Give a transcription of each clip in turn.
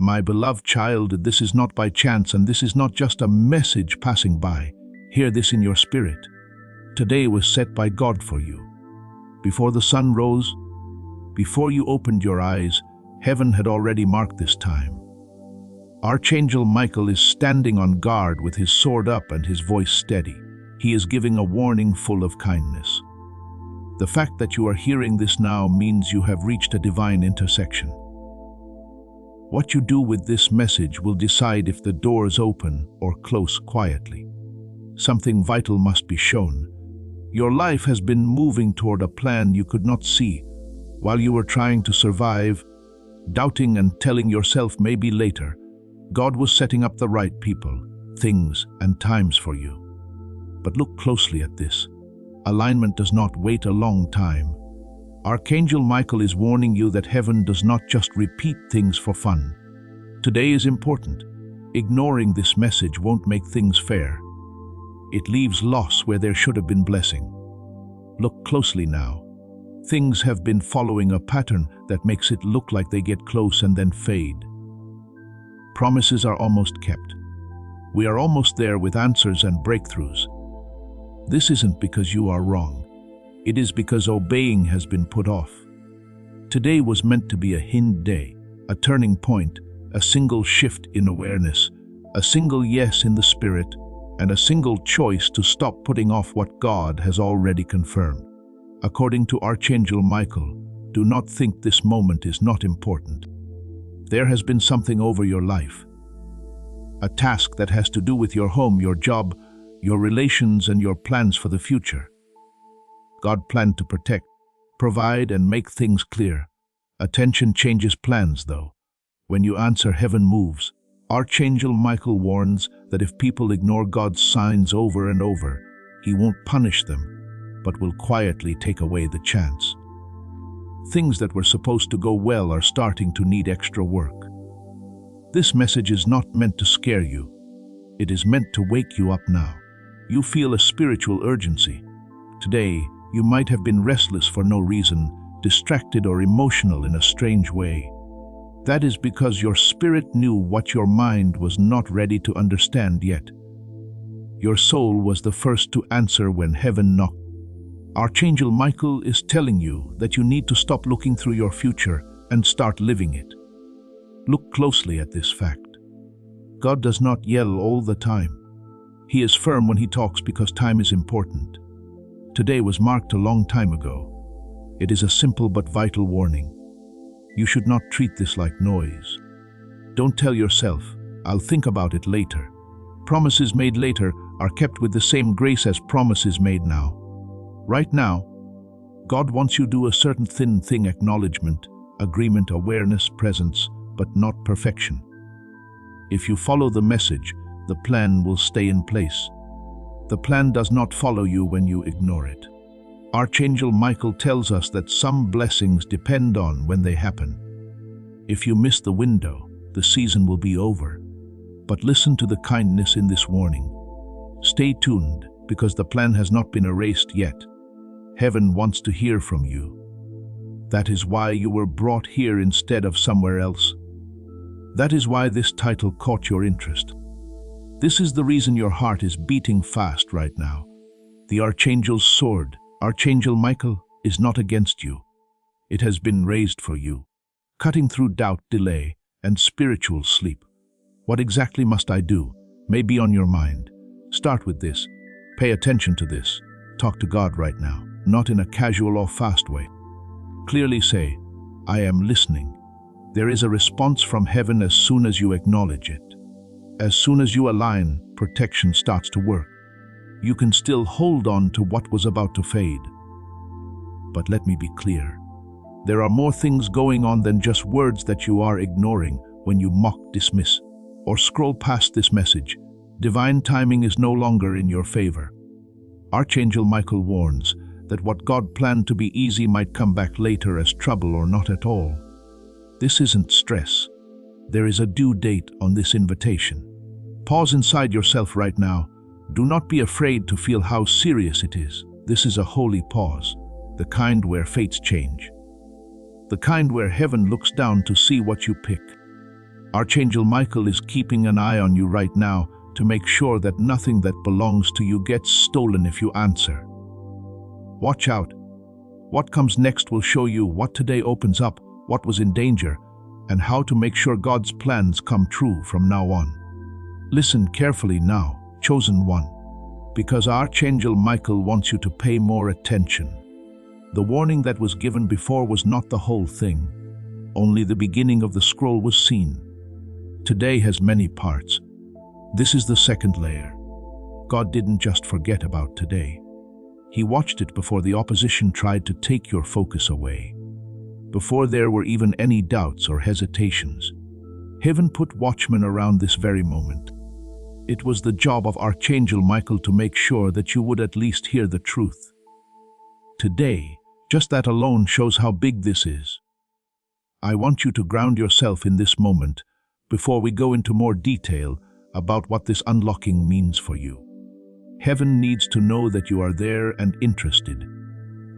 My beloved child, this is not by chance, and this is not just a message passing by. Hear this in your spirit. Today was set by God for you. Before the sun rose, before you opened your eyes, heaven had already marked this time. Archangel Michael is standing on guard with his sword up and his voice steady. He is giving a warning full of kindness. The fact that you are hearing this now means you have reached a divine intersection. What you do with this message will decide if the doors open or close quietly. Something vital must be shown. Your life has been moving toward a plan you could not see while you were trying to survive, doubting and telling yourself maybe later. God was setting up the right people, things, and times for you. But look closely at this. Alignment does not wait a long time. Archangel Michael is warning you that heaven does not just repeat things for fun. Today is important. Ignoring this message won't make things fair. It leaves loss where there should have been blessing. Look closely now. Things have been following a pattern that makes it look like they get close and then fade. Promises are almost kept. We are almost there with answers and breakthroughs. This isn't because you are wrong. It is because obeying has been put off. Today was meant to be a hint day, a turning point, a single shift in awareness, a single yes in the spirit, and a single choice to stop putting off what God has already confirmed. According to Archangel Michael, do not think this moment is not important. There has been something over your life. A task that has to do with your home, your job, your relations, and your plans for the future. God planned to protect, provide, and make things clear. Attention changes plans, though. When you answer, heaven moves. Archangel Michael warns that if people ignore God's signs over and over, he won't punish them, but will quietly take away the chance. Things that were supposed to go well are starting to need extra work. This message is not meant to scare you. It is meant to wake you up now. You feel a spiritual urgency. Today, you might have been restless for no reason, distracted or emotional in a strange way. That is because your spirit knew what your mind was not ready to understand yet. Your soul was the first to answer when heaven knocked. Archangel Michael is telling you that you need to stop looking through your future and start living it. Look closely at this fact. God does not yell all the time. He is firm when he talks because time is important. Today was marked a long time ago. It is a simple but vital warning. You should not treat this like noise. Don't tell yourself, I'll think about it later. Promises made later are kept with the same grace as promises made now. Right now, God wants you to do a certain thin thing: acknowledgement, agreement, awareness, presence, but not perfection. If you follow the message, the plan will stay in place. The plan does not follow you when you ignore it. Archangel Michael tells us that some blessings depend on when they happen. If you miss the window, the season will be over. But listen to the kindness in this warning. Stay tuned, because the plan has not been erased yet. Heaven wants to hear from you. That is why you were brought here instead of somewhere else. That is why this title caught your interest. This is the reason your heart is beating fast right now. The Archangel's sword, Archangel Michael, is not against you. It has been raised for you, cutting through doubt, delay, and spiritual sleep. What exactly must I do? May be on your mind. Start with this. Pay attention to this. Talk to God right now, not in a casual or fast way. Clearly say, I am listening. There is a response from heaven as soon as you acknowledge it. As soon as you align, protection starts to work. You can still hold on to what was about to fade. But let me be clear. There are more things going on than just words that you are ignoring when you mock, dismiss, or scroll past this message. Divine timing is no longer in your favor. Archangel Michael warns that what God planned to be easy might come back later as trouble or not at all. This isn't stress. There is a due date on this invitation. Pause inside yourself right now. Do not be afraid to feel how serious it is. This is a holy pause, the kind where fates change. The kind where heaven looks down to see what you pick. Archangel Michael is keeping an eye on you right now to make sure that nothing that belongs to you gets stolen if you answer. Watch out. What comes next will show you what today opens up, what was in danger, and how to make sure God's plans come true from now on. Listen carefully now, chosen one, because Archangel Michael wants you to pay more attention. The warning that was given before was not the whole thing. Only the beginning of the scroll was seen. Today has many parts. This is the second layer. God didn't just forget about today. He watched it before the opposition tried to take your focus away. Before there were even any doubts or hesitations. Heaven put watchmen around this very moment. It was the job of Archangel Michael to make sure that you would at least hear the truth. Today, just that alone shows how big this is. I want you to ground yourself in this moment before we go into more detail about what this unlocking means for you. Heaven needs to know that you are there and interested.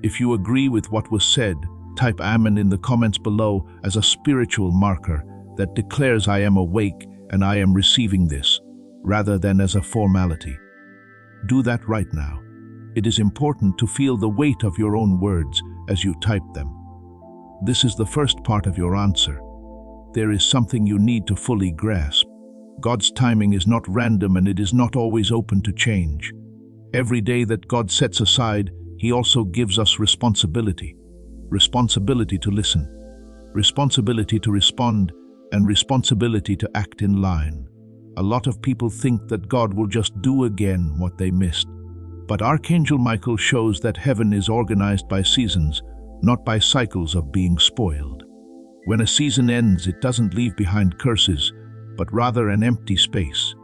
If you agree with what was said, type Amen in the comments below as a spiritual marker that declares I am awake and I am receiving this, rather than as a formality. Do that right now. It is important to feel the weight of your own words as you type them. This is the first part of your answer. There is something you need to fully grasp. God's timing is not random and it is not always open to change. Every day that God sets aside, He also gives us responsibility. Responsibility to listen, responsibility to respond, and responsibility to act in line. A lot of people think that God will just do again what they missed. But Archangel Michael shows that heaven is organized by seasons, not by cycles of being spoiled. When a season ends, it doesn't leave behind curses, but rather an empty space.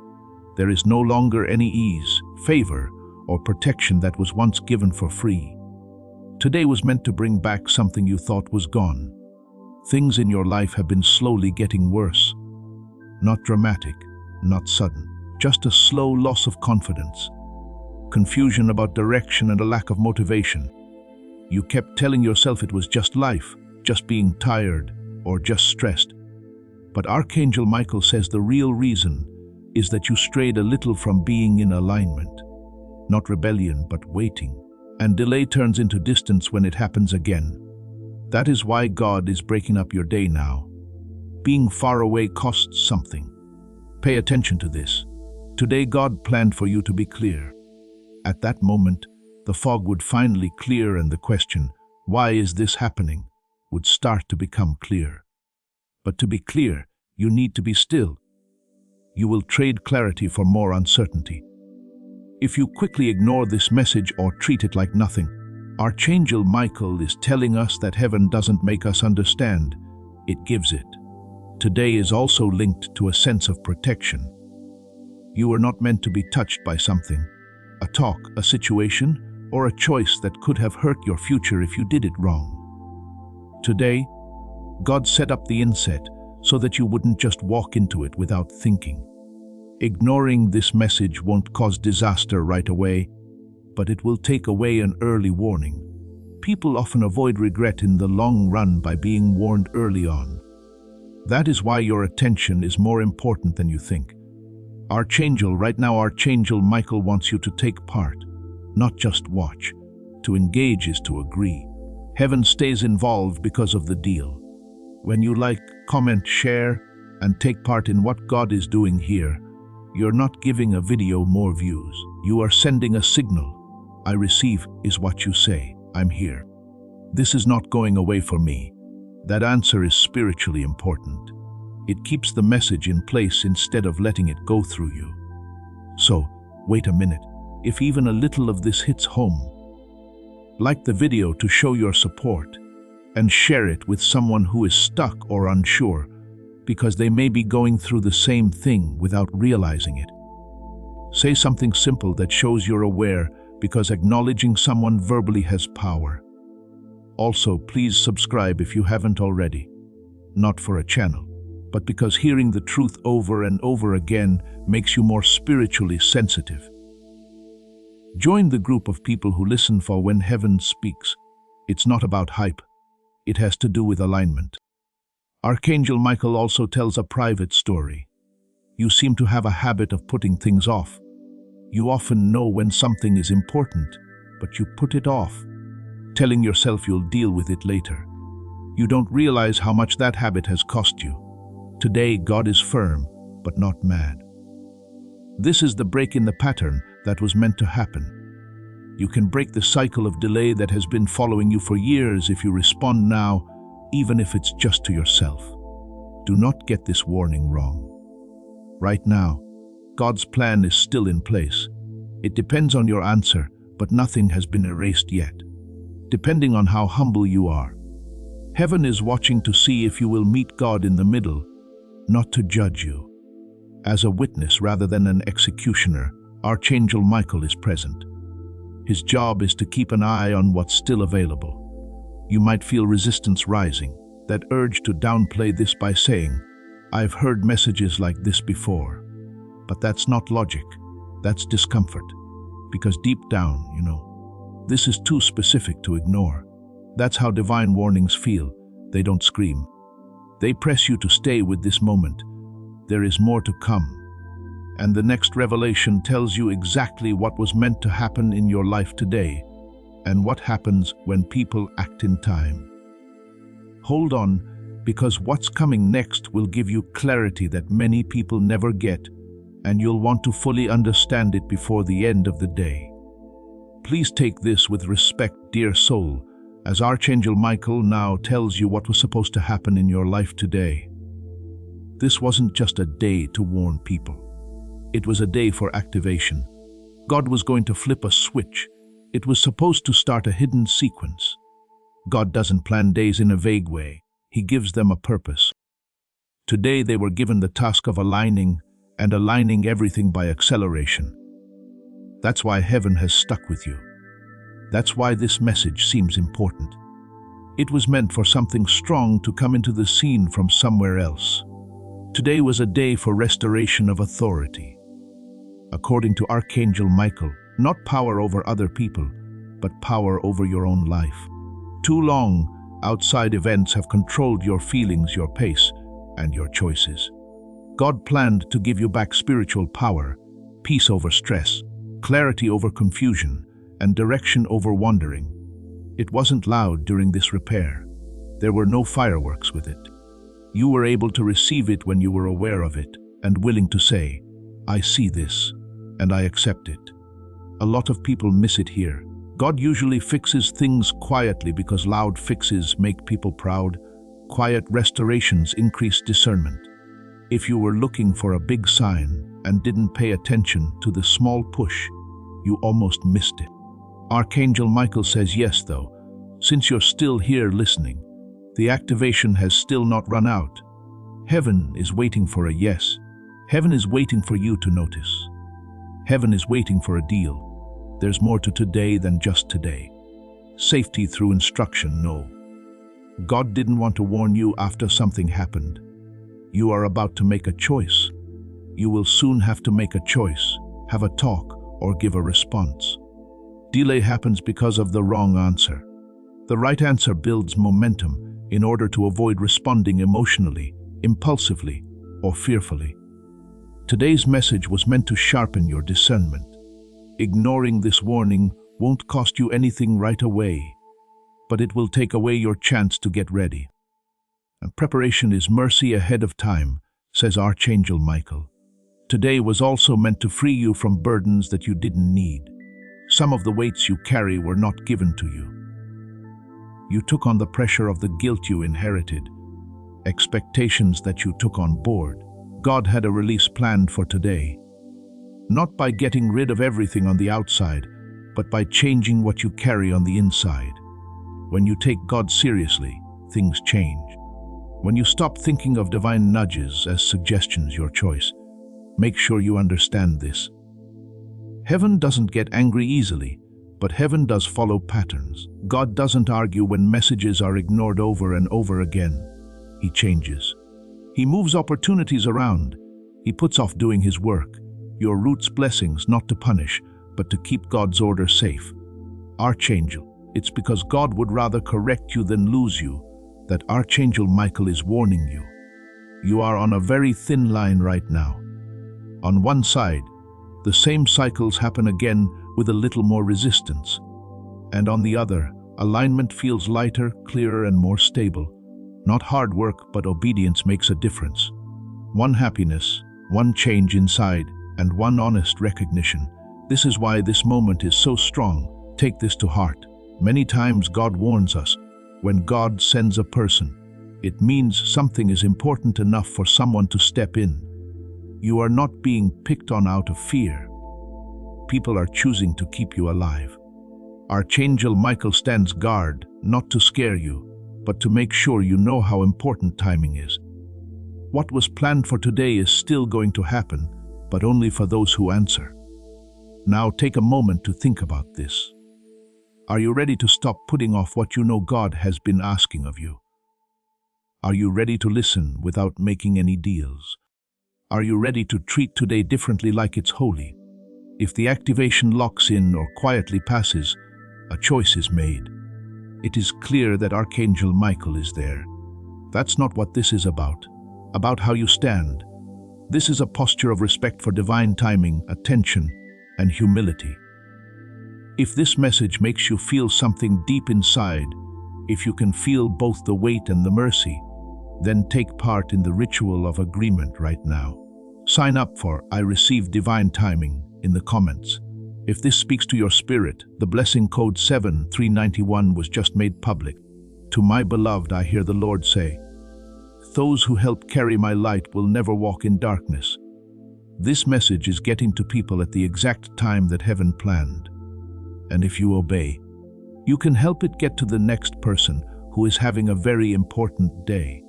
There is no longer any ease, favor, or protection that was once given for free. Today was meant to bring back something you thought was gone. Things in your life have been slowly getting worse. Not dramatic, not sudden, just a slow loss of confidence. Confusion about direction and a lack of motivation. You kept telling yourself it was just life, just being tired, or just stressed. But Archangel Michael says the real reason is that you strayed a little from being in alignment. Not rebellion, but waiting. And delay turns into distance when it happens again. That is why God is breaking up your day now. Being far away costs something. Pay attention to this. Today God planned for you to be clear. At that moment, the fog would finally clear and the question, why is this happening, would start to become clear. But to be clear, you need to be still. You will trade clarity for more uncertainty. If you quickly ignore this message or treat it like nothing, Archangel Michael is telling us that heaven doesn't make us understand, it gives it. Today is also linked to a sense of protection. You are not meant to be touched by something, a talk, a situation, or a choice that could have hurt your future if you did it wrong. Today, God set up the inset so that you wouldn't just walk into it without thinking. Ignoring this message won't cause disaster right away, but it will take away an early warning. People often avoid regret in the long run by being warned early on. That is why your attention is more important than you think. Right now Archangel Michael wants you to take part, not just watch. To engage is to agree. Heaven stays involved because of the deal. When you like, comment, share, and take part in what God is doing here, you're not giving a video more views. You are sending a signal. I receive is what you say. I'm here. This is not going away for me. That answer is spiritually important. It keeps the message in place instead of letting it go through you. So, wait a minute. If even a little of this hits home, like the video to show your support and share it with someone who is stuck or unsure because they may be going through the same thing without realizing it. Say something simple that shows you're aware because acknowledging someone verbally has power. Also, please subscribe if you haven't already. Not for a channel, but because hearing the truth over and over again makes you more spiritually sensitive. Join the group of people who listen for when heaven speaks. It's not about hype. It has to do with alignment. Archangel Michael also tells a private story. You seem to have a habit of putting things off. You often know when something is important, but you put it off, telling yourself you'll deal with it later. You don't realize how much that habit has cost you. Today, God is firm, but not mad. This is the break in the pattern that was meant to happen. You can break the cycle of delay that has been following you for years if you respond now, even if it's just to yourself. Do not get this warning wrong. Right now, God's plan is still in place. It depends on your answer, but nothing has been erased yet, depending on how humble you are. Heaven is watching to see if you will meet God in the middle, not to judge you. As a witness rather than an executioner, Archangel Michael is present. His job is to keep an eye on what's still available. You might feel resistance rising, that urge to downplay this by saying, "I've heard messages like this before." But that's not logic, that's discomfort. Because deep down, this is too specific to ignore. That's how divine warnings feel. They don't scream. They press you to stay with this moment. There is more to come. And the next revelation tells you exactly what was meant to happen in your life today, and what happens when people act in time. Hold on, because what's coming next will give you clarity that many people never get, and you'll want to fully understand it before the end of the day. Please take this with respect, dear soul, as Archangel Michael now tells you what was supposed to happen in your life today. This wasn't just a day to warn people. It was a day for activation. God was going to flip a switch. It was supposed to start a hidden sequence. God doesn't plan days in a vague way. He gives them a purpose. Today they were given the task of aligning everything by acceleration. That's why heaven has stuck with you. That's why this message seems important. It was meant for something strong to come into the scene from somewhere else. Today was a day for restoration of authority. According to Archangel Michael, not power over other people, but power over your own life. Too long, outside events have controlled your feelings, your pace, and your choices. God planned to give you back spiritual power, peace over stress, clarity over confusion, and direction over wandering. It wasn't loud during this repair. There were no fireworks with it. You were able to receive it when you were aware of it and willing to say, "I see this, and I accept it." A lot of people miss it here. God usually fixes things quietly because loud fixes make people proud. Quiet restorations increase discernment. If you were looking for a big sign and didn't pay attention to the small push, you almost missed it. Archangel Michael says yes, though. Since you're still here listening, the activation has still not run out. Heaven is waiting for a yes. Heaven is waiting for you to notice. Heaven is waiting for a deal. There's more to today than just today. Safety through instruction, no. God didn't want to warn you after something happened. You are about to make a choice. You will soon have to make a choice, have a talk, or give a response. Delay happens because of the wrong answer. The right answer builds momentum in order to avoid responding emotionally, impulsively, or fearfully. Today's message was meant to sharpen your discernment. Ignoring this warning won't cost you anything right away, but it will take away your chance to get ready. And preparation is mercy ahead of time, says Archangel Michael. Today was also meant to free you from burdens that you didn't need. Some of the weights you carry were not given to you. You took on the pressure of the guilt you inherited, expectations that you took on board. God had a release planned for today. Not by getting rid of everything on the outside, but by changing what you carry on the inside. When you take God seriously, things change. When you stop thinking of divine nudges as suggestions, your choice, make sure you understand this. Heaven doesn't get angry easily, but heaven does follow patterns. God doesn't argue when messages are ignored over and over again. He changes. He moves opportunities around. He puts off doing his work. Your root's blessings, not to punish, but to keep God's order safe. Archangel, it's because God would rather correct you than lose you. that Archangel Michael is warning you. You are on a very thin line right now. On one side, the same cycles happen again with a little more resistance. And on the other, alignment feels lighter, clearer, and more stable. Not hard work, but obedience makes a difference. One happiness, one change inside, and one honest recognition. This is why this moment is so strong. Take this to heart. Many times God warns us. When God sends a person, it means something is important enough for someone to step in. You are not being picked on out of fear. People are choosing to keep you alive. Archangel Michael stands guard, not to scare you, but to make sure you know how important timing is. What was planned for today is still going to happen, but only for those who answer. Now take a moment to think about this. Are you ready to stop putting off what you know God has been asking of you? Are you ready to listen without making any deals? Are you ready to treat today differently, like it's holy? If the activation locks in or quietly passes, a choice is made. It is clear that Archangel Michael is there. That's not what this is about how you stand. This is a posture of respect for divine timing, attention, and humility. If this message makes you feel something deep inside, if you can feel both the weight and the mercy, then take part in the ritual of agreement right now. Sign up for I Receive Divine Timing in the comments. If this speaks to your spirit, the blessing code 7391 was just made public. To my beloved, I hear the Lord say, "Those who help carry my light will never walk in darkness." This message is getting to people at the exact time that heaven planned. And if you obey, you can help it get to the next person who is having a very important day.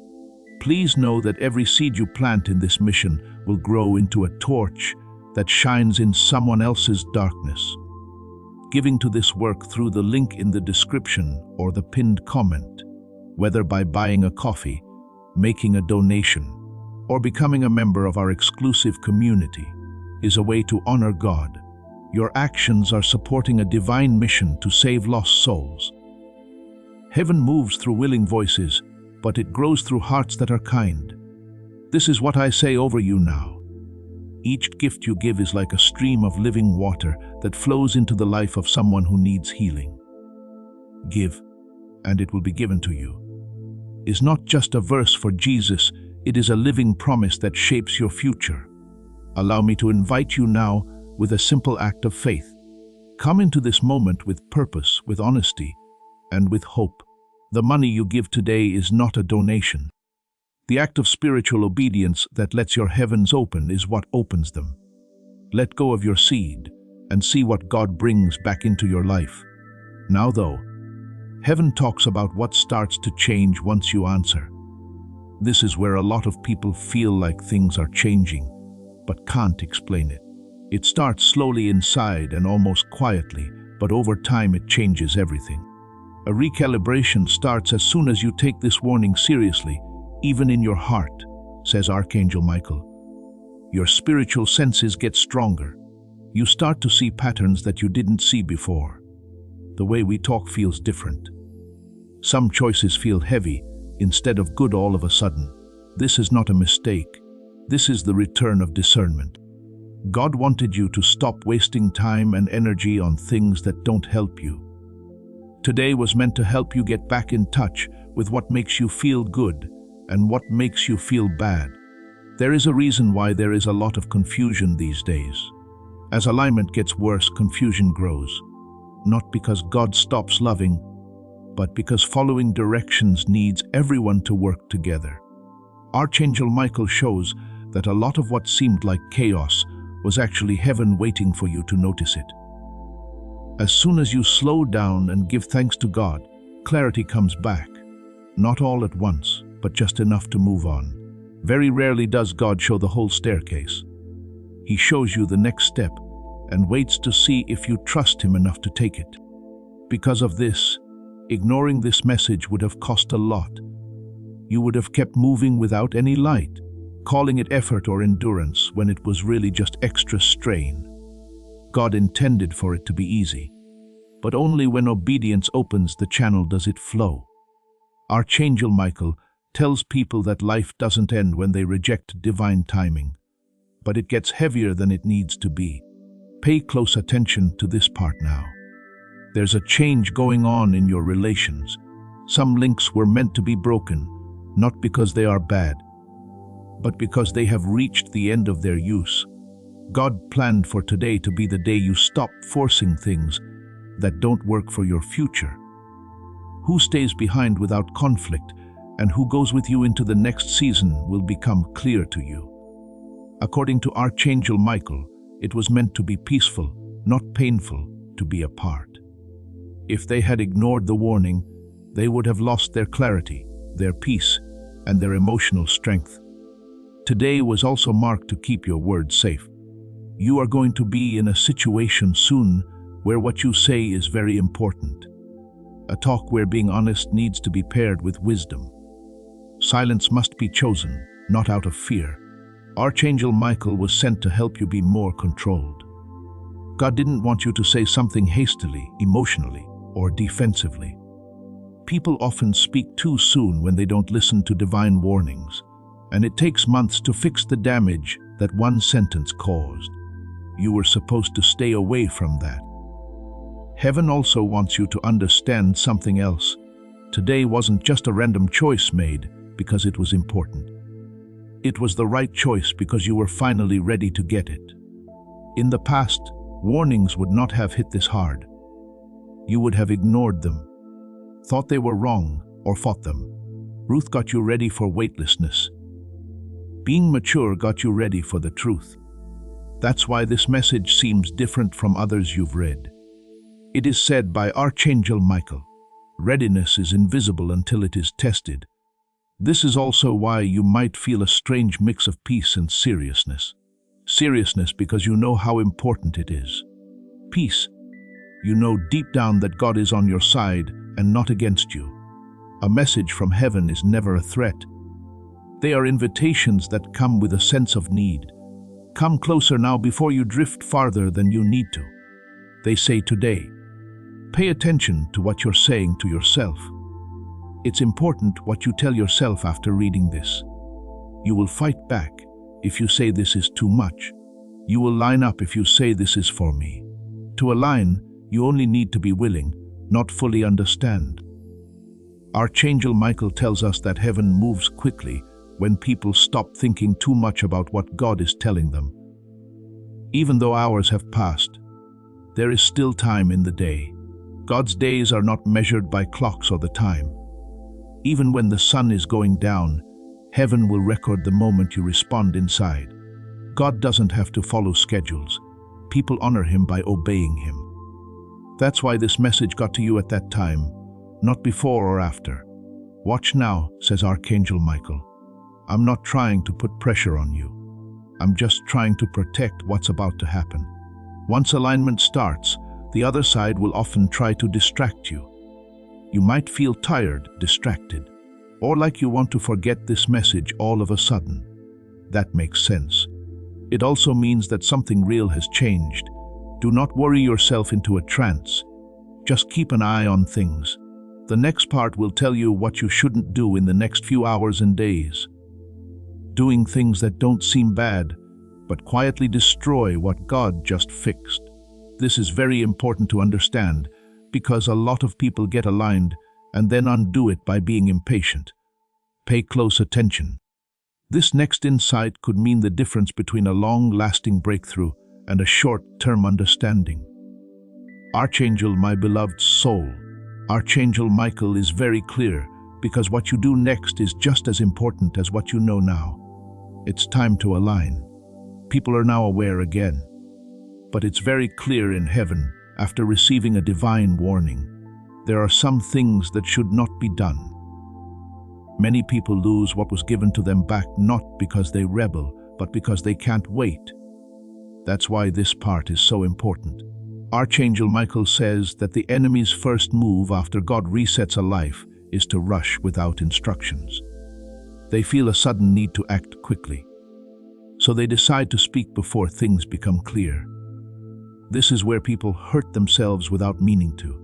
Please know that every seed you plant in this mission will grow into a torch that shines in someone else's darkness. Giving to this work through the link in the description or the pinned comment, whether by buying a coffee, making a donation, or becoming a member of our exclusive community, is a way to honor God. Your actions are supporting a divine mission to save lost souls. Heaven moves through willing voices, but it grows through hearts that are kind. This is what I say over you now. Each gift you give is like a stream of living water that flows into the life of someone who needs healing. Give, and it will be given to you is not just a verse for Jesus, it is a living promise that shapes your future. Allow me to invite you now with a simple act of faith. Come into this moment with purpose, with honesty, and with hope. The money you give today is not a donation. The act of spiritual obedience that lets your heavens open is what opens them. Let go of your seed and see what God brings back into your life. Now though, heaven talks about what starts to change once you answer. This is where a lot of people feel like things are changing, but can't explain it. It starts slowly inside and almost quietly, but over time it changes everything. A recalibration starts as soon as you take this warning seriously, even in your heart, says Archangel Michael. Your spiritual senses get stronger. You start to see patterns that you didn't see before. The way we talk feels different. Some choices feel heavy instead of good all of a sudden. This is not a mistake. This is the return of discernment. God wanted you to stop wasting time and energy on things that don't help you. Today was meant to help you get back in touch with what makes you feel good and what makes you feel bad. There is a reason why there is a lot of confusion these days. As alignment gets worse, confusion grows. Not because God stops loving, but because following directions needs everyone to work together. Archangel Michael shows that a lot of what seemed like chaos was actually heaven waiting for you to notice it. As soon as you slow down and give thanks to God, clarity comes back. Not all at once, but just enough to move on. Very rarely does God show the whole staircase. He shows you the next step and waits to see if you trust Him enough to take it. Because of this, ignoring this message would have cost a lot. You would have kept moving without any light, calling it effort or endurance when it was really just extra strain. God intended for it to be easy, but only when obedience opens the channel does it flow. Archangel Michael tells people that life doesn't end when they reject divine timing, but it gets heavier than it needs to be. Pay close attention to this part now. There's a change going on in your relations. Some links were meant to be broken, not because they are bad, but because they have reached the end of their use. God planned for today to be the day you stop forcing things that don't work for your future. Who stays behind without conflict and who goes with you into the next season will become clear to you. According to Archangel Michael, it was meant to be peaceful, not painful, to be apart. If they had ignored the warning, they would have lost their clarity, their peace, and their emotional strength. Today was also marked to keep your words safe. You are going to be in a situation soon where what you say is very important. A talk where being honest needs to be paired with wisdom. Silence must be chosen, not out of fear. Archangel Michael was sent to help you be more controlled. God didn't want you to say something hastily, emotionally, or defensively. People often speak too soon when they don't listen to divine warnings, and it takes months to fix the damage that one sentence caused. You were supposed to stay away from that. Heaven also wants you to understand something else. Today wasn't just a random choice made because it was important. It was the right choice because you were finally ready to get it. In the past, warnings would not have hit this hard. You would have ignored them, thought they were wrong, or fought them. Ruth got you ready for weightlessness. Being mature got you ready for the truth. That's why this message seems different from others you've read. It is said by Archangel Michael, readiness is invisible until it is tested. This is also why you might feel a strange mix of peace and seriousness. Seriousness because you know how important it is. Peace, you know deep down that God is on your side and not against you. A message from heaven is never a threat. They are invitations that come with a sense of need. Come closer now before you drift farther than you need to. They say today, pay attention to what you're saying to yourself. It's important what you tell yourself after reading this. You will fight back if you say this is too much. You will line up if you say this is for me. To align, you only need to be willing, not fully understand. Archangel Michael tells us that heaven moves quickly when people stop thinking too much about what God is telling them. Even though hours have passed, there is still time in the day. God's days are not measured by clocks or the time. Even when the sun is going down, heaven will record the moment you respond inside. God doesn't have to follow schedules. People honor him by obeying him. That's why this message got to you at that time, not before or after. Watch now, says Archangel Michael. I'm not trying to put pressure on you. I'm just trying to protect what's about to happen. Once alignment starts, the other side will often try to distract you. You might feel tired, distracted, or like you want to forget this message all of a sudden. That makes sense. It also means that something real has changed. Do not worry yourself into a trance. Just keep an eye on things. The next part will tell you what you shouldn't do in the next few hours and days. Doing things that don't seem bad, but quietly destroy what God just fixed. This is very important to understand, because a lot of people get aligned and then undo it by being impatient. Pay close attention. This next insight could mean the difference between a long-lasting breakthrough and a short-term understanding. Archangel, my beloved soul, Archangel Michael is very clear because what you do next is just as important as what you know now. It's time to align. People are now aware again. But it's very clear in heaven, after receiving a divine warning, there are some things that should not be done. Many people lose what was given to them back not because they rebel, but because they can't wait. That's why this part is so important. Archangel Michael says that the enemy's first move after God resets a life is to rush without instructions. They feel a sudden need to act quickly, so they decide to speak before things become clear. This is where people hurt themselves without meaning to.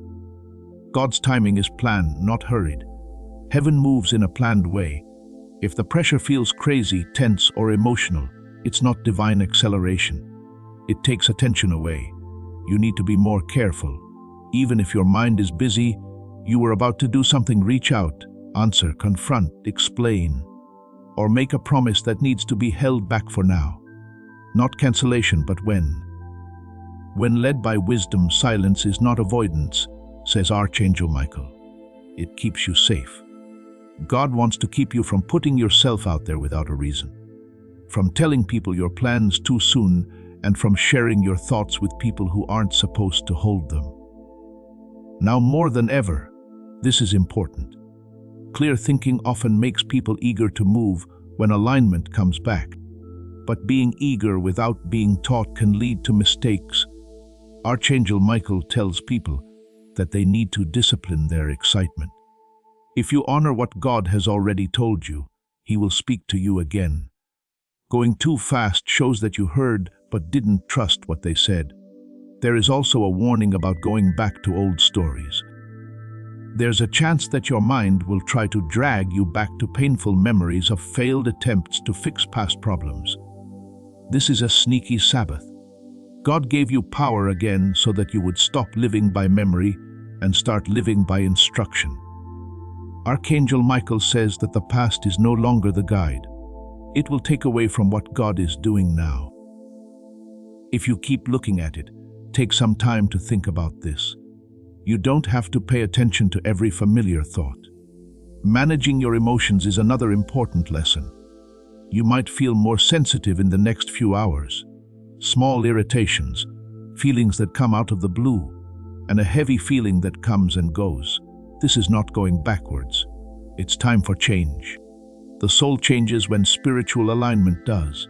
God's timing is planned, not hurried. Heaven moves in a planned way. If the pressure feels crazy, tense, or emotional, it's not divine acceleration. It takes attention away. You need to be more careful. Even if your mind is busy, you were about to do something, reach out, answer, confront, explain, or make a promise that needs to be held back for now. Not cancellation, but when. When led by wisdom, silence is not avoidance, says Archangel Michael. It keeps you safe. God wants to keep you from putting yourself out there without a reason, from telling people your plans too soon, and from sharing your thoughts with people who aren't supposed to hold them. Now more than ever, this is important. Clear thinking often makes people eager to move when alignment comes back. But being eager without being taught can lead to mistakes. Archangel Michael tells people that they need to discipline their excitement. If you honor what God has already told you, He will speak to you again. Going too fast shows that you heard but didn't trust what they said. There is also a warning about going back to old stories. There's a chance that your mind will try to drag you back to painful memories of failed attempts to fix past problems. This is a sneaky Sabbath. God gave you power again so that you would stop living by memory and start living by instruction. Archangel Michael says that the past is no longer the guide. It will take away from what God is doing now. If you keep looking at it, take some time to think about this. You don't have to pay attention to every familiar thought. Managing your emotions is another important lesson. You might feel more sensitive in the next few hours. Small irritations, feelings that come out of the blue, and a heavy feeling that comes and goes. This is not going backwards. It's time for change. The soul changes when spiritual alignment does.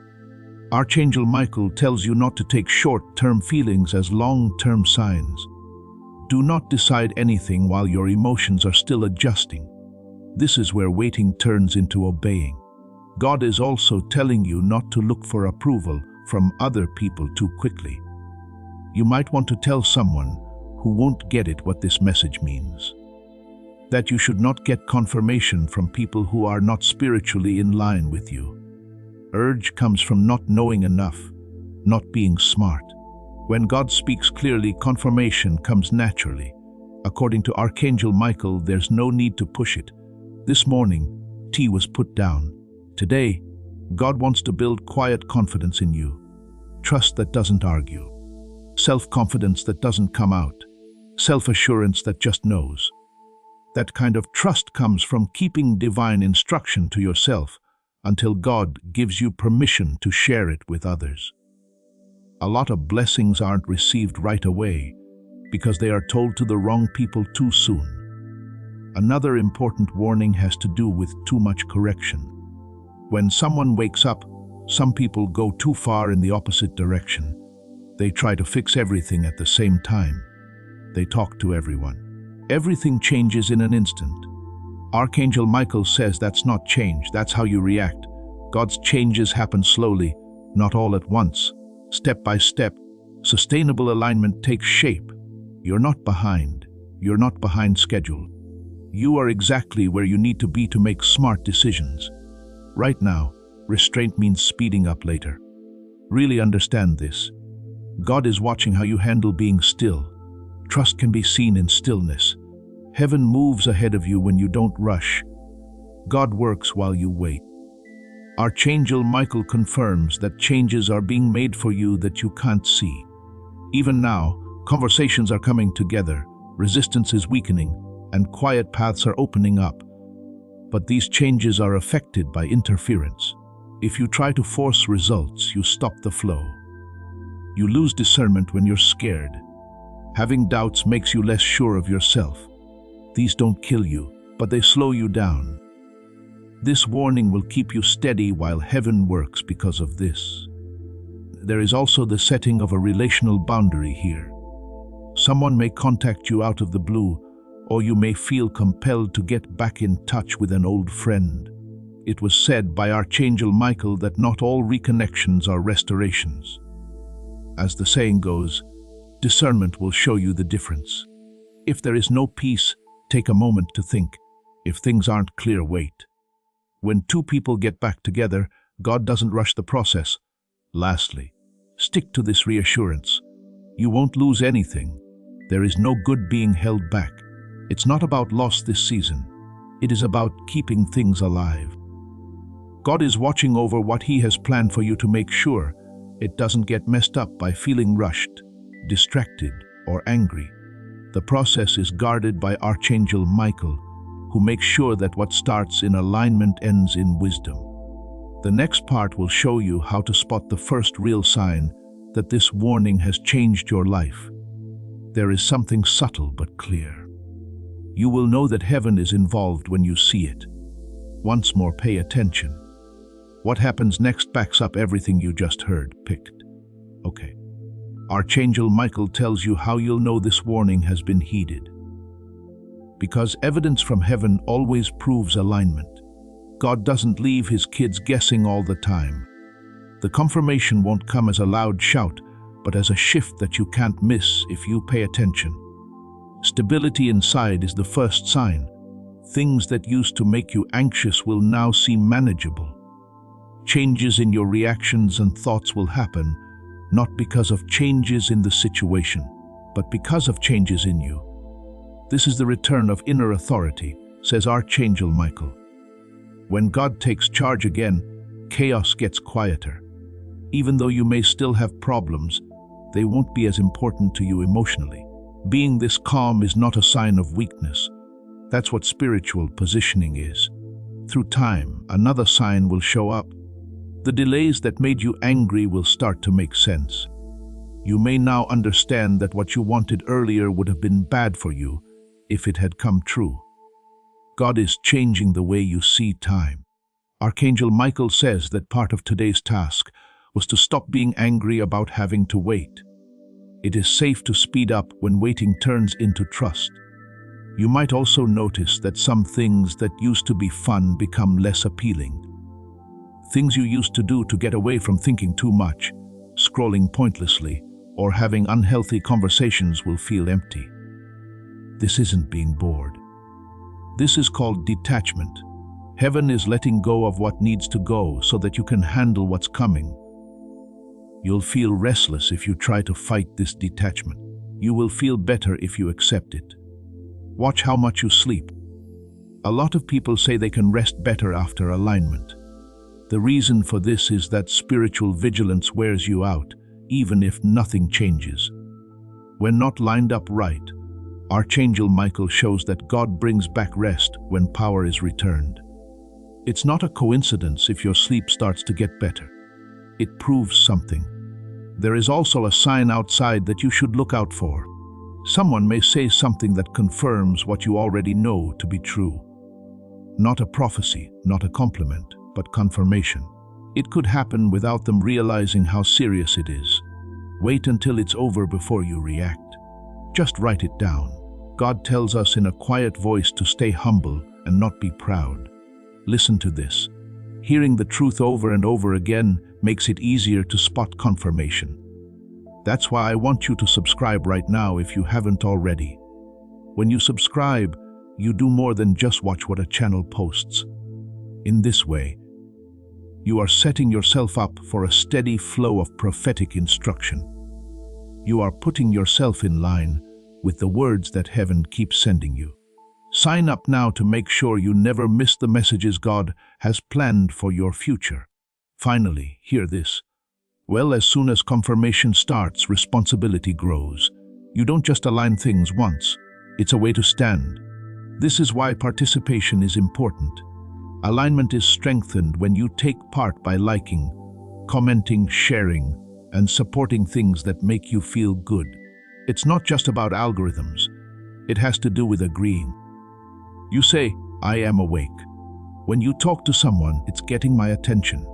Archangel Michael tells you not to take short-term feelings as long-term signs. Do not decide anything while your emotions are still adjusting. This is where waiting turns into obeying. God is also telling you not to look for approval from other people too quickly. You might want to tell someone who won't get it what this message means. That you should not get confirmation from people who are not spiritually in line with you. Urge comes from not knowing enough, not being smart. When God speaks clearly, confirmation comes naturally. According to Archangel Michael, there's no need to push it. This morning, tea was put down. Today, God wants to build quiet confidence in you. Trust that doesn't argue. Self-confidence that doesn't come out. Self-assurance that just knows. That kind of trust comes from keeping divine instruction to yourself until God gives you permission to share it with others. A lot of blessings aren't received right away because they are told to the wrong people too soon. Another important warning has to do with too much correction. When someone wakes up, some people go too far in the opposite direction. They try to fix everything at the same time. They talk to everyone. Everything changes in an instant. Archangel Michael says that's not change, that's how you react. God's changes happen slowly, not all at once. Step by step, sustainable alignment takes shape. You're not behind. You're not behind schedule. You are exactly where you need to be to make smart decisions. Right now, restraint means speeding up later. Really understand this. God is watching how you handle being still. Trust can be seen in stillness. Heaven moves ahead of you when you don't rush. God works while you wait. Archangel Michael confirms that changes are being made for you that you can't see. Even now, conversations are coming together, resistance is weakening, and quiet paths are opening up. But these changes are affected by interference. If you try to force results, you stop the flow. You lose discernment when you're scared. Having doubts makes you less sure of yourself. These don't kill you, but they slow you down. This warning will keep you steady while heaven works because of this. There is also the setting of a relational boundary here. Someone may contact you out of the blue, or you may feel compelled to get back in touch with an old friend. It was said by Archangel Michael that not all reconnections are restorations. As the saying goes, discernment will show you the difference. If there is no peace, take a moment to think. If things aren't clear, wait. When two people get back together, God doesn't rush the process. Lastly, stick to this reassurance. You won't lose anything. There is no good being held back. It's not about loss this season. It is about keeping things alive. God is watching over what He has planned for you to make sure it doesn't get messed up by feeling rushed, distracted, or angry. The process is guarded by Archangel Michael, who makes sure that what starts in alignment ends in wisdom. The next part will show you how to spot the first real sign that this warning has changed your life. There is something subtle but clear. You will know that heaven is involved when you see it. Once more, pay attention. What happens next backs up everything you just heard. Picked. Okay. Archangel Michael tells you how you'll know this warning has been heeded. Because evidence from heaven always proves alignment. God doesn't leave His kids guessing all the time. The confirmation won't come as a loud shout, but as a shift that you can't miss if you pay attention. Stability inside is the first sign. Things that used to make you anxious will now seem manageable. Changes in your reactions and thoughts will happen, not because of changes in the situation, but because of changes in you. This is the return of inner authority, says Archangel Michael. When God takes charge again, chaos gets quieter. Even though you may still have problems, they won't be as important to you emotionally. Being this calm is not a sign of weakness. That's what spiritual positioning is. Through time, another sign will show up. The delays that made you angry will start to make sense. You may now understand that what you wanted earlier would have been bad for you if it had come true. God is changing the way you see time. Archangel Michael says that part of today's task was to stop being angry about having to wait. It is safe to speed up when waiting turns into trust. You might also notice that some things that used to be fun become less appealing. Things you used to do to get away from thinking too much, scrolling pointlessly, or having unhealthy conversations will feel empty. This isn't being bored. This is called detachment. Heaven is letting go of what needs to go so that you can handle what's coming. You'll feel restless if you try to fight this detachment. You will feel better if you accept it. Watch how much you sleep. A lot of people say they can rest better after alignment. The reason for this is that spiritual vigilance wears you out, even if nothing changes. When not lined up right, Archangel Michael shows that God brings back rest when power is returned. It's not a coincidence if your sleep starts to get better. It proves something. There is also a sign outside that you should look out for. Someone may say something that confirms what you already know to be true. Not a prophecy, not a compliment, but confirmation. It could happen without them realizing how serious it is. Wait until it's over before you react. Just write it down. God tells us in a quiet voice to stay humble and not be proud. Listen to this. Hearing the truth over and over again makes it easier to spot confirmation. That's why I want you to subscribe right now if you haven't already. When you subscribe, you do more than just watch what a channel posts. In this way, you are setting yourself up for a steady flow of prophetic instruction. You are putting yourself in line with the words that heaven keeps sending you. Sign up now to make sure you never miss the messages God has planned for your future. Finally, hear this. Well, as soon as confirmation starts, responsibility grows. You don't just align things once. It's a way to stand. This is why participation is important. Alignment is strengthened when you take part by liking, commenting, sharing, and supporting things that make you feel good. It's not just about algorithms. It has to do with agreeing. You say, I am awake. When you talk to someone, it's getting my attention.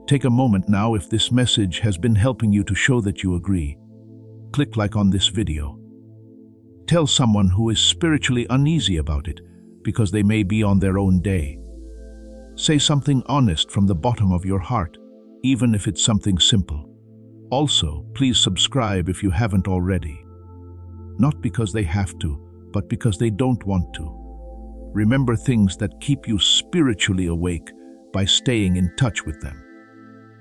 Take a moment now if this message has been helping you to show that you agree. Click like on this video. Tell someone who is spiritually uneasy about it, because they may be on their own day. Say something honest from the bottom of your heart, even if it's something simple. Also, please subscribe if you haven't already. Not because they have to, but because they don't want to. Remember things that keep you spiritually awake by staying in touch with them.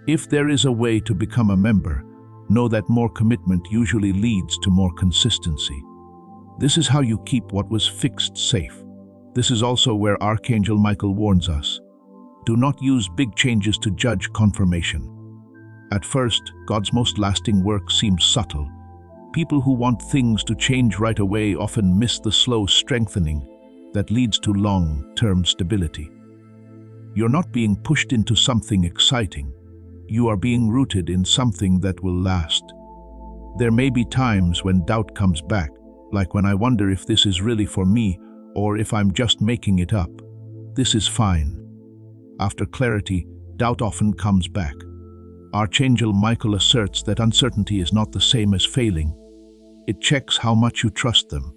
If there is a way to become a member, know that more commitment usually leads to more consistency. This is how you keep what was fixed safe. This is also where Archangel Michael warns us. Do not use big changes to judge confirmation. At first, God's most lasting work seems subtle. People who want things to change right away often miss the slow strengthening that leads to long-term stability. You're not being pushed into something exciting. You are being rooted in something that will last. There may be times when doubt comes back, like when I wonder if this is really for me or if I'm just making it up. This is fine. After clarity, doubt often comes back. Archangel Michael asserts that uncertainty is not the same as failing. It checks how much you trust them.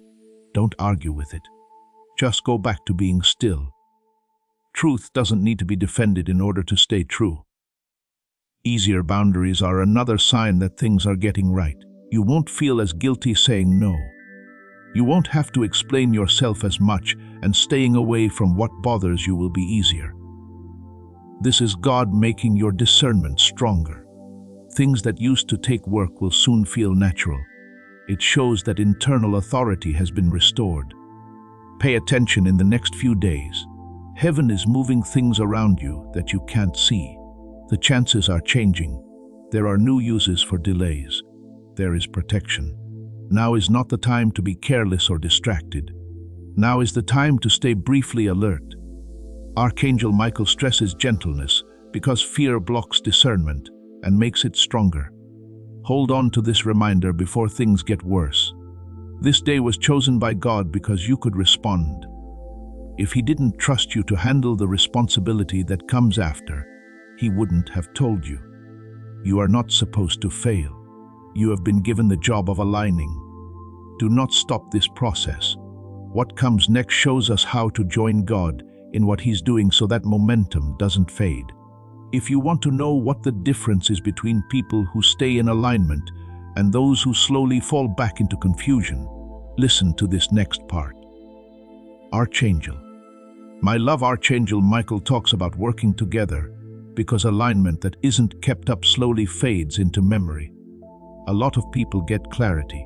Don't argue with it. Just go back to being still. Truth doesn't need to be defended in order to stay true. Easier boundaries are another sign that things are getting right. You won't feel as guilty saying no. You won't have to explain yourself as much, and staying away from what bothers you will be easier. This is God making your discernment stronger. Things that used to take work will soon feel natural. It shows that internal authority has been restored. Pay attention in the next few days. Heaven is moving things around you that you can't see. The chances are changing. There are new uses for delays. There is protection. Now is not the time to be careless or distracted. Now is the time to stay briefly alert. Archangel Michael stresses gentleness because fear blocks discernment and makes it stronger. Hold on to this reminder before things get worse. This day was chosen by God because you could respond. If He didn't trust you to handle the responsibility that comes after, He wouldn't have told you. You are not supposed to fail. You have been given the job of aligning. Do not stop this process. What comes next shows us how to join God in what He's doing so that momentum doesn't fade. If you want to know what the difference is between people who stay in alignment and those who slowly fall back into confusion, listen to this next part. Archangel. My love, Archangel Michael talks about working together because alignment that isn't kept up slowly fades into memory. A lot of people get clarity,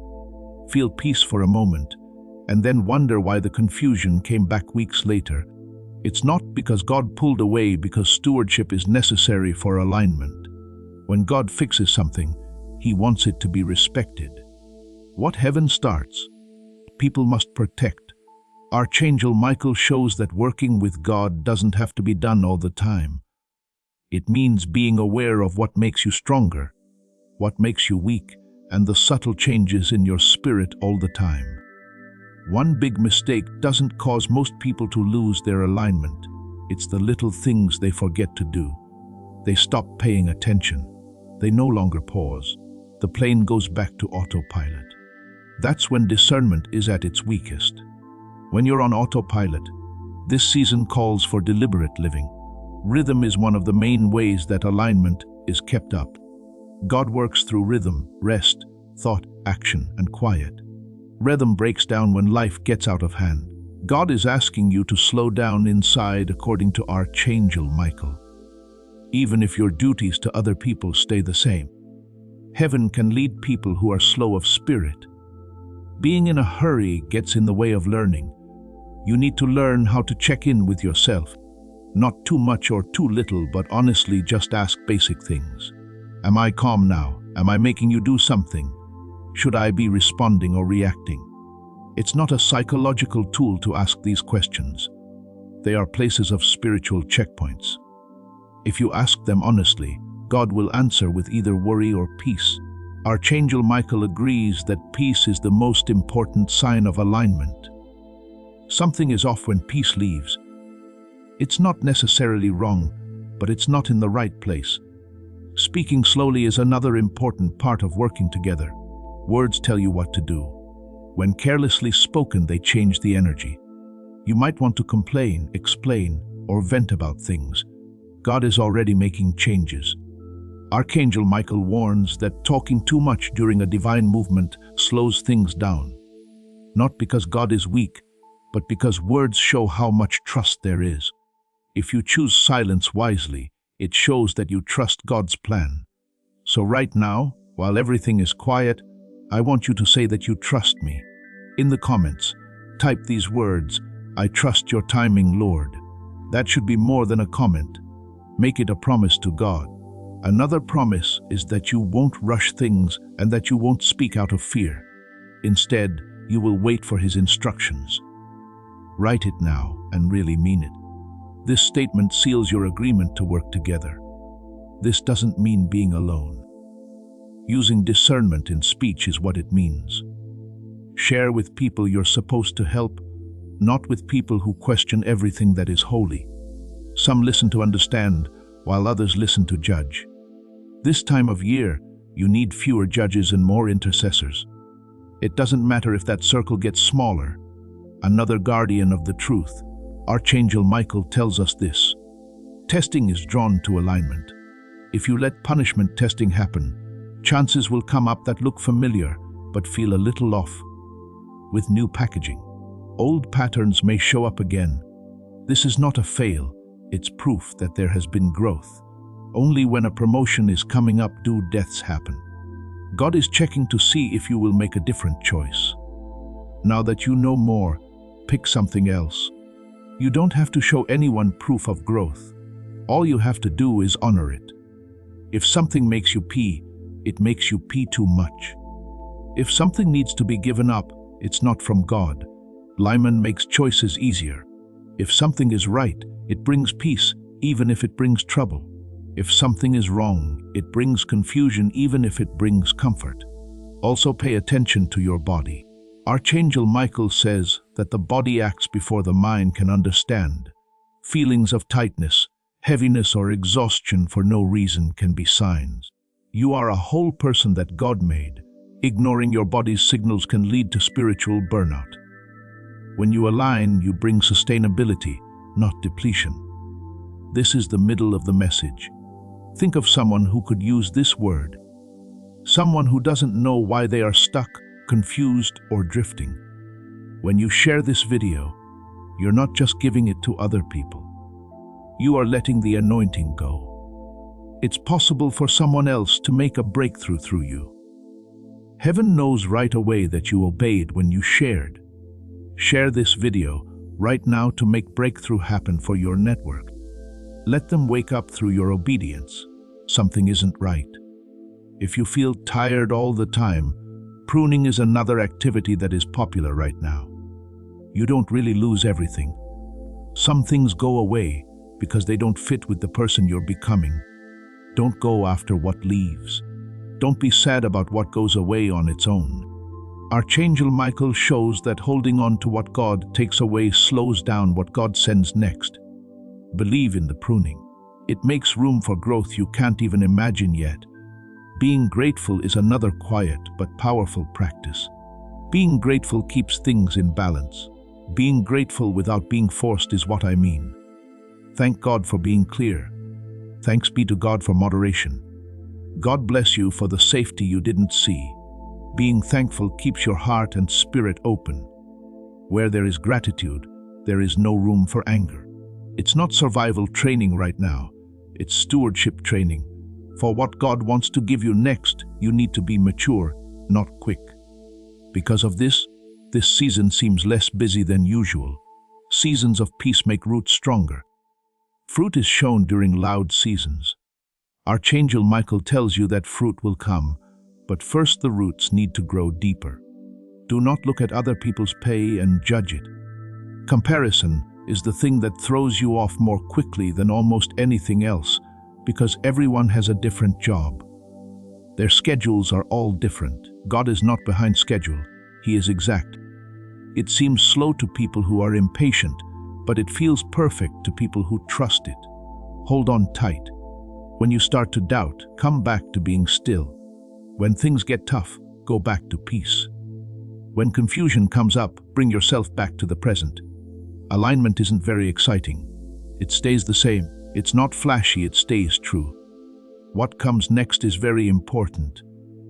feel peace for a moment, and then wonder why the confusion came back weeks later. It's not because God pulled away, because stewardship is necessary for alignment. When God fixes something, He wants it to be respected. What heaven starts, people must protect. Archangel Michael shows that working with God doesn't have to be done all the time. It means being aware of what makes you stronger, what makes you weak, and the subtle changes in your spirit all the time. One big mistake doesn't cause most people to lose their alignment. It's the little things they forget to do. They stop paying attention. They no longer pause. The plane goes back to autopilot. That's when discernment is at its weakest. When you're on autopilot, this season calls for deliberate living. Rhythm is one of the main ways that alignment is kept up. God works through rhythm, rest, thought, action, and quiet. Rhythm breaks down when life gets out of hand. God is asking you to slow down inside according to Archangel Michael. Even if your duties to other people stay the same, heaven can lead people who are slow of spirit. Being in a hurry gets in the way of learning. You need to learn how to check in with yourself. Not too much or too little, but honestly just ask basic things. Am I calm now? Am I making you do something? Should I be responding or reacting? It's not a psychological tool to ask these questions. They are places of spiritual checkpoints. If you ask them honestly, God will answer with either worry or peace. Archangel Michael agrees that peace is the most important sign of alignment. Something is off when peace leaves. It's not necessarily wrong, but it's not in the right place. Speaking slowly is another important part of working together. Words tell you what to do. When carelessly spoken, they change the energy. You might want to complain, explain, or vent about things. God is already making changes. Archangel Michael warns that talking too much during a divine movement slows things down. Not because God is weak, but because words show how much trust there is. If you choose silence wisely, it shows that you trust God's plan. So right now, while everything is quiet, I want you to say that you trust me. In the comments, type these words, "I trust your timing, Lord." That should be more than a comment. Make it a promise to God. Another promise is that you won't rush things and that you won't speak out of fear. Instead, you will wait for His instructions. Write it now and really mean it. This statement seals your agreement to work together. This doesn't mean being alone. Using discernment in speech is what it means. Share with people you're supposed to help, not with people who question everything that is holy. Some listen to understand, while others listen to judge. This time of year, you need fewer judges and more intercessors. It doesn't matter if that circle gets smaller. Another guardian of the truth, Archangel Michael, tells us this. Testing is drawn to alignment. If you let punishment testing happen, chances will come up that look familiar but feel a little off. With new packaging, old patterns may show up again. This is not a fail, it's proof that there has been growth. Only when a promotion is coming up do deaths happen. God is checking to see if you will make a different choice. Now that you know more, pick something else. You don't have to show anyone proof of growth. All you have to do is honor it. If something makes you pee, it makes you pee too much. If something needs to be given up, it's not from God. Lyman makes choices easier. If something is right, it brings peace, even if it brings trouble. If something is wrong, it brings confusion, even if it brings comfort. Also pay attention to your body. Archangel Michael says that the body acts before the mind can understand. Feelings of tightness, heaviness, or exhaustion for no reason can be signs. You are a whole person that God made. Ignoring your body's signals can lead to spiritual burnout. When you align, you bring sustainability, not depletion. This is the middle of the message. Think of someone who could use this word. Someone who doesn't know why they are stuck, confused, or drifting. When you share this video, you're not just giving it to other people. You are letting the anointing go. It's possible for someone else to make a breakthrough through you. Heaven knows right away that you obeyed when you shared. Share this video right now to make breakthrough happen for your network. Let them wake up through your obedience. Something isn't right. If you feel tired all the time, pruning is another activity that is popular right now. You don't really lose everything. Some things go away because they don't fit with the person you're becoming. Don't go after what leaves. Don't be sad about what goes away on its own. Archangel Michael shows that holding on to what God takes away slows down what God sends next. Believe in the pruning. It makes room for growth you can't even imagine yet. Being grateful is another quiet but powerful practice. Being grateful keeps things in balance. Being grateful without being forced is what I mean. Thank God for being clear. Thanks be to God for moderation. God bless you for the safety you didn't see. Being thankful keeps your heart and spirit open. Where there is gratitude, there is no room for anger. It's not survival training right now. It's stewardship training. For what God wants to give you next, you need to be mature, not quick. Because of this season seems less busy than usual. Seasons of peace make roots stronger. Fruit is shown during loud seasons. Archangel Michael tells you that fruit will come, but first the roots need to grow deeper. Do not look at other people's pay and judge it. Comparison is the thing that throws you off more quickly than almost anything else, because everyone has a different job. Their schedules are all different. God is not behind schedule. He is exact. It seems slow to people who are impatient, but it feels perfect to people who trust it. Hold on tight. When you start to doubt, come back to being still. When things get tough, go back to peace. When confusion comes up, bring yourself back to the present. Alignment isn't very exciting. It stays the same. It's not flashy, it stays true. What comes next is very important,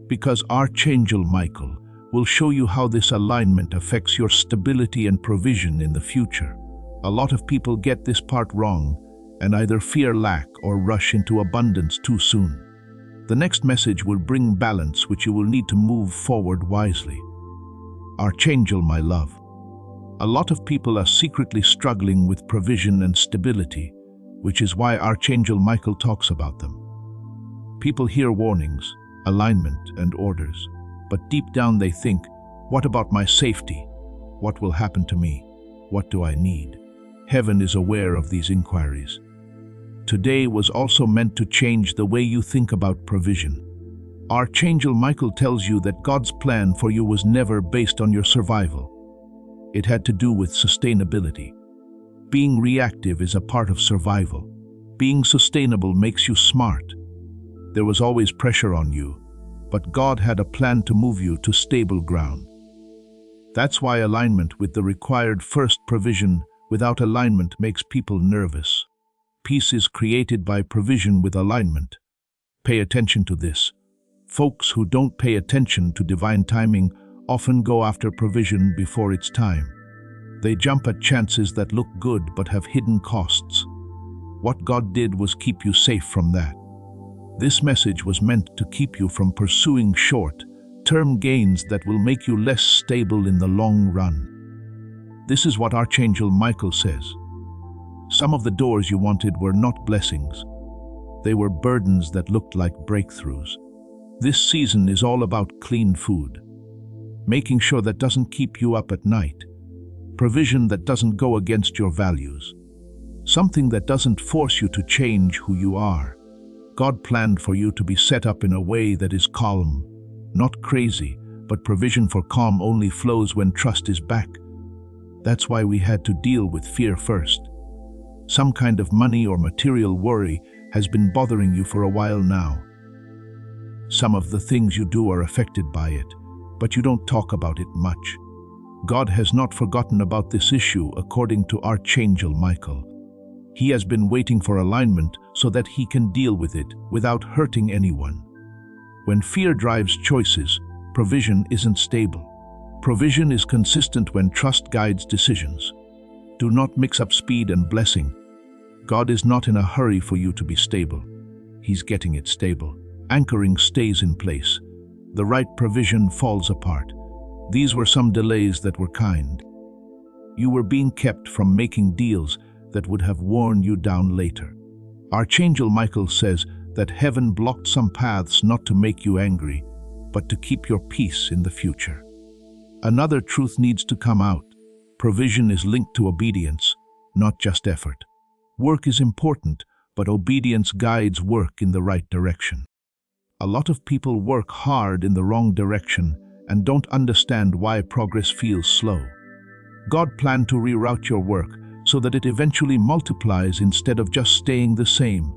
because Archangel Michael will show you how this alignment affects your stability and provision in the future. A lot of people get this part wrong and either fear lack or rush into abundance too soon. The next message will bring balance, which you will need to move forward wisely. Archangel, my love. A lot of people are secretly struggling with provision and stability, which is why Archangel Michael talks about them. People hear warnings, alignment, and orders, but deep down they think, what about my safety? What will happen to me? What do I need? Heaven is aware of these inquiries. Today was also meant to change the way you think about provision. Archangel Michael tells you that God's plan for you was never based on your survival. It had to do with sustainability. Being reactive is a part of survival. Being sustainable makes you smart. There was always pressure on you, but God had a plan to move you to stable ground. That's why alignment with the required first provision without alignment makes people nervous. Peace is created by provision with alignment. Pay attention to this. Folks who don't pay attention to divine timing often go after provision before it's time. They jump at chances that look good but have hidden costs. What God did was keep you safe from that. This message was meant to keep you from pursuing short-term gains that will make you less stable in the long run. This is what Archangel Michael says. Some of the doors you wanted were not blessings. They were burdens that looked like breakthroughs. This season is all about clean food, making sure that doesn't keep you up at night, provision that doesn't go against your values, something that doesn't force you to change who you are. God planned for you to be set up in a way that is calm, not crazy, but provision for calm only flows when trust is back. That's why we had to deal with fear first. Some kind of money or material worry has been bothering you for a while now. Some of the things you do are affected by it, but you don't talk about it much. God has not forgotten about this issue according to Archangel Michael. He has been waiting for alignment so that he can deal with it without hurting anyone. When fear drives choices, provision isn't stable. Provision is consistent when trust guides decisions. Do not mix up speed and blessing. God is not in a hurry for you to be stable. He's getting it stable. Anchoring stays in place. The right provision falls apart. These were some delays that were kind. You were being kept from making deals that would have worn you down later. Archangel Michael says that heaven blocked some paths not to make you angry, but to keep your peace in the future. Another truth needs to come out. Provision is linked to obedience, not just effort. Work is important, but obedience guides work in the right direction. A lot of people work hard in the wrong direction and don't understand why progress feels slow. God planned to reroute your work so that it eventually multiplies instead of just staying the same.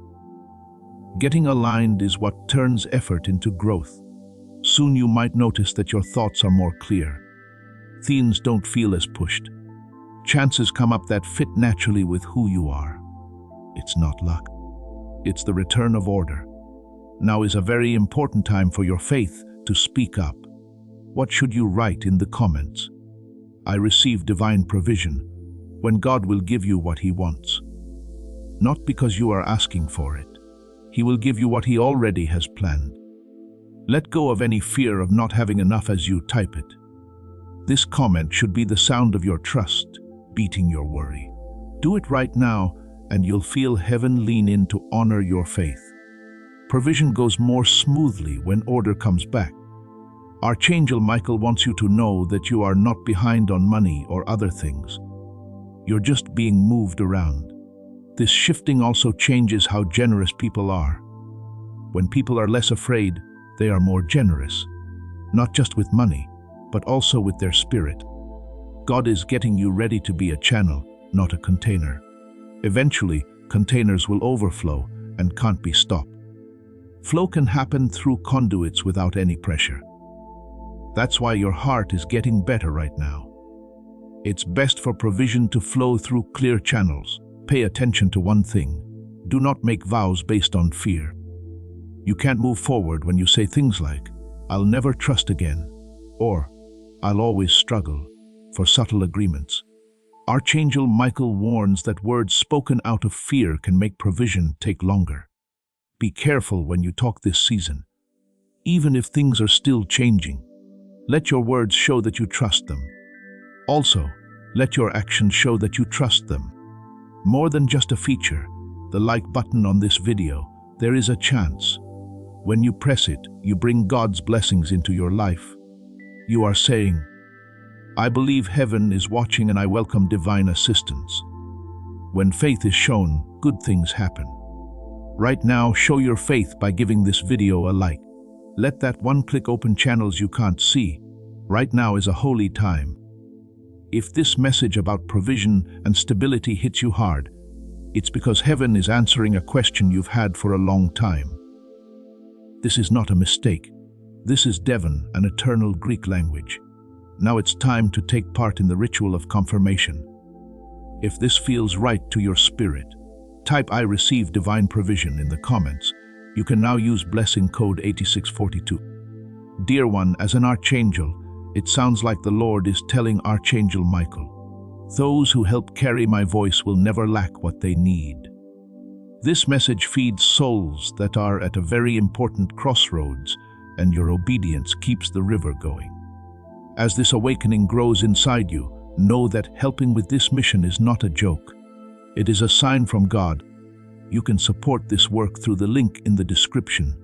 Getting aligned is what turns effort into growth. Soon you might notice that your thoughts are more clear. Themes don't feel as pushed. Chances come up that fit naturally with who you are. It's not luck. It's the return of order. Now is a very important time for your faith to speak up. What should you write in the comments? I receive divine provision, when God will give you what He wants. Not because you are asking for it. He will give you what He already has planned. Let go of any fear of not having enough as you type it. This comment should be the sound of your trust, beating your worry. Do it right now, and you'll feel heaven lean in to honor your faith. Provision goes more smoothly when order comes back. Archangel Michael wants you to know that you are not behind on money or other things. You're just being moved around. This shifting also changes how generous people are. When people are less afraid, they are more generous, not just with money, but also with their spirit. God is getting you ready to be a channel, not a container. Eventually, containers will overflow and can't be stopped. Flow can happen through conduits without any pressure. That's why your heart is getting better right now. It's best for provision to flow through clear channels. Pay attention to one thing. Do not make vows based on fear. You can't move forward when you say things like, "I'll never trust again," or I'll always struggle for subtle agreements. Archangel Michael warns that words spoken out of fear can make provision take longer. Be careful when you talk this season. Even if things are still changing, let your words show that you trust them. Also, let your actions show that you trust them. More than just a feature, the like button on this video, there is a chance. When you press it, you bring God's blessings into your life. You are saying, I believe heaven is watching and I welcome divine assistance. When faith is shown, good things happen. Right now, show your faith by giving this video a like. Let that one click open channels you can't see. Right now is a holy time. If this message about provision and stability hits you hard, it's because heaven is answering a question you've had for a long time. This is not a mistake. This is Devon, an eternal Greek language. Now it's time to take part in the ritual of confirmation. If this feels right to your spirit, type I receive divine provision in the comments. You can now use blessing code 8642. Dear one, as an archangel, it sounds like the Lord is telling Archangel Michael, those who help carry my voice will never lack what they need. This message feeds souls that are at a very important crossroads, and your obedience keeps the river going. As this awakening grows inside you, know that helping with this mission is not a joke. It is a sign from God. You can support this work through the link in the description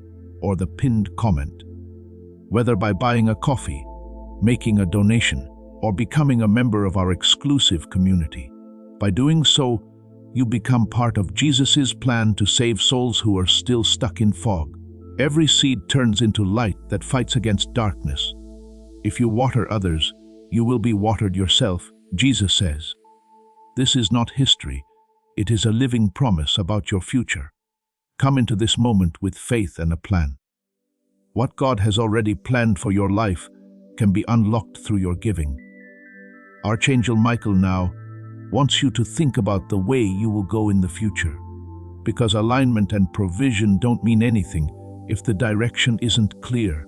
or the pinned comment. Whether by buying a coffee, making a donation, or becoming a member of our exclusive community. By doing so, you become part of Jesus' plan to save souls who are still stuck in fog. Every seed turns into light that fights against darkness. If you water others, you will be watered yourself, Jesus says. This is not history. It is a living promise about your future. Come into this moment with faith and a plan. What God has already planned for your life can be unlocked through your giving. Archangel Michael now wants you to think about the way you will go in the future, because alignment and provision don't mean anything if the direction isn't clear.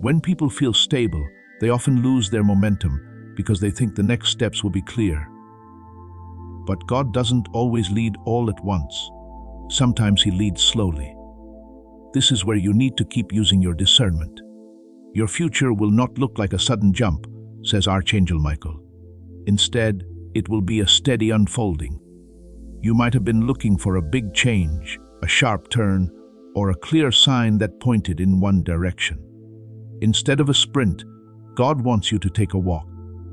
When people feel stable, they often lose their momentum because they think the next steps will be clear. But God doesn't always lead all at once. Sometimes He leads slowly. This is where you need to keep using your discernment. Your future will not look like a sudden jump, says Archangel Michael. Instead, it will be a steady unfolding. You might have been looking for a big change, a sharp turn, or a clear sign that pointed in one direction. Instead of a sprint, God wants you to take a walk.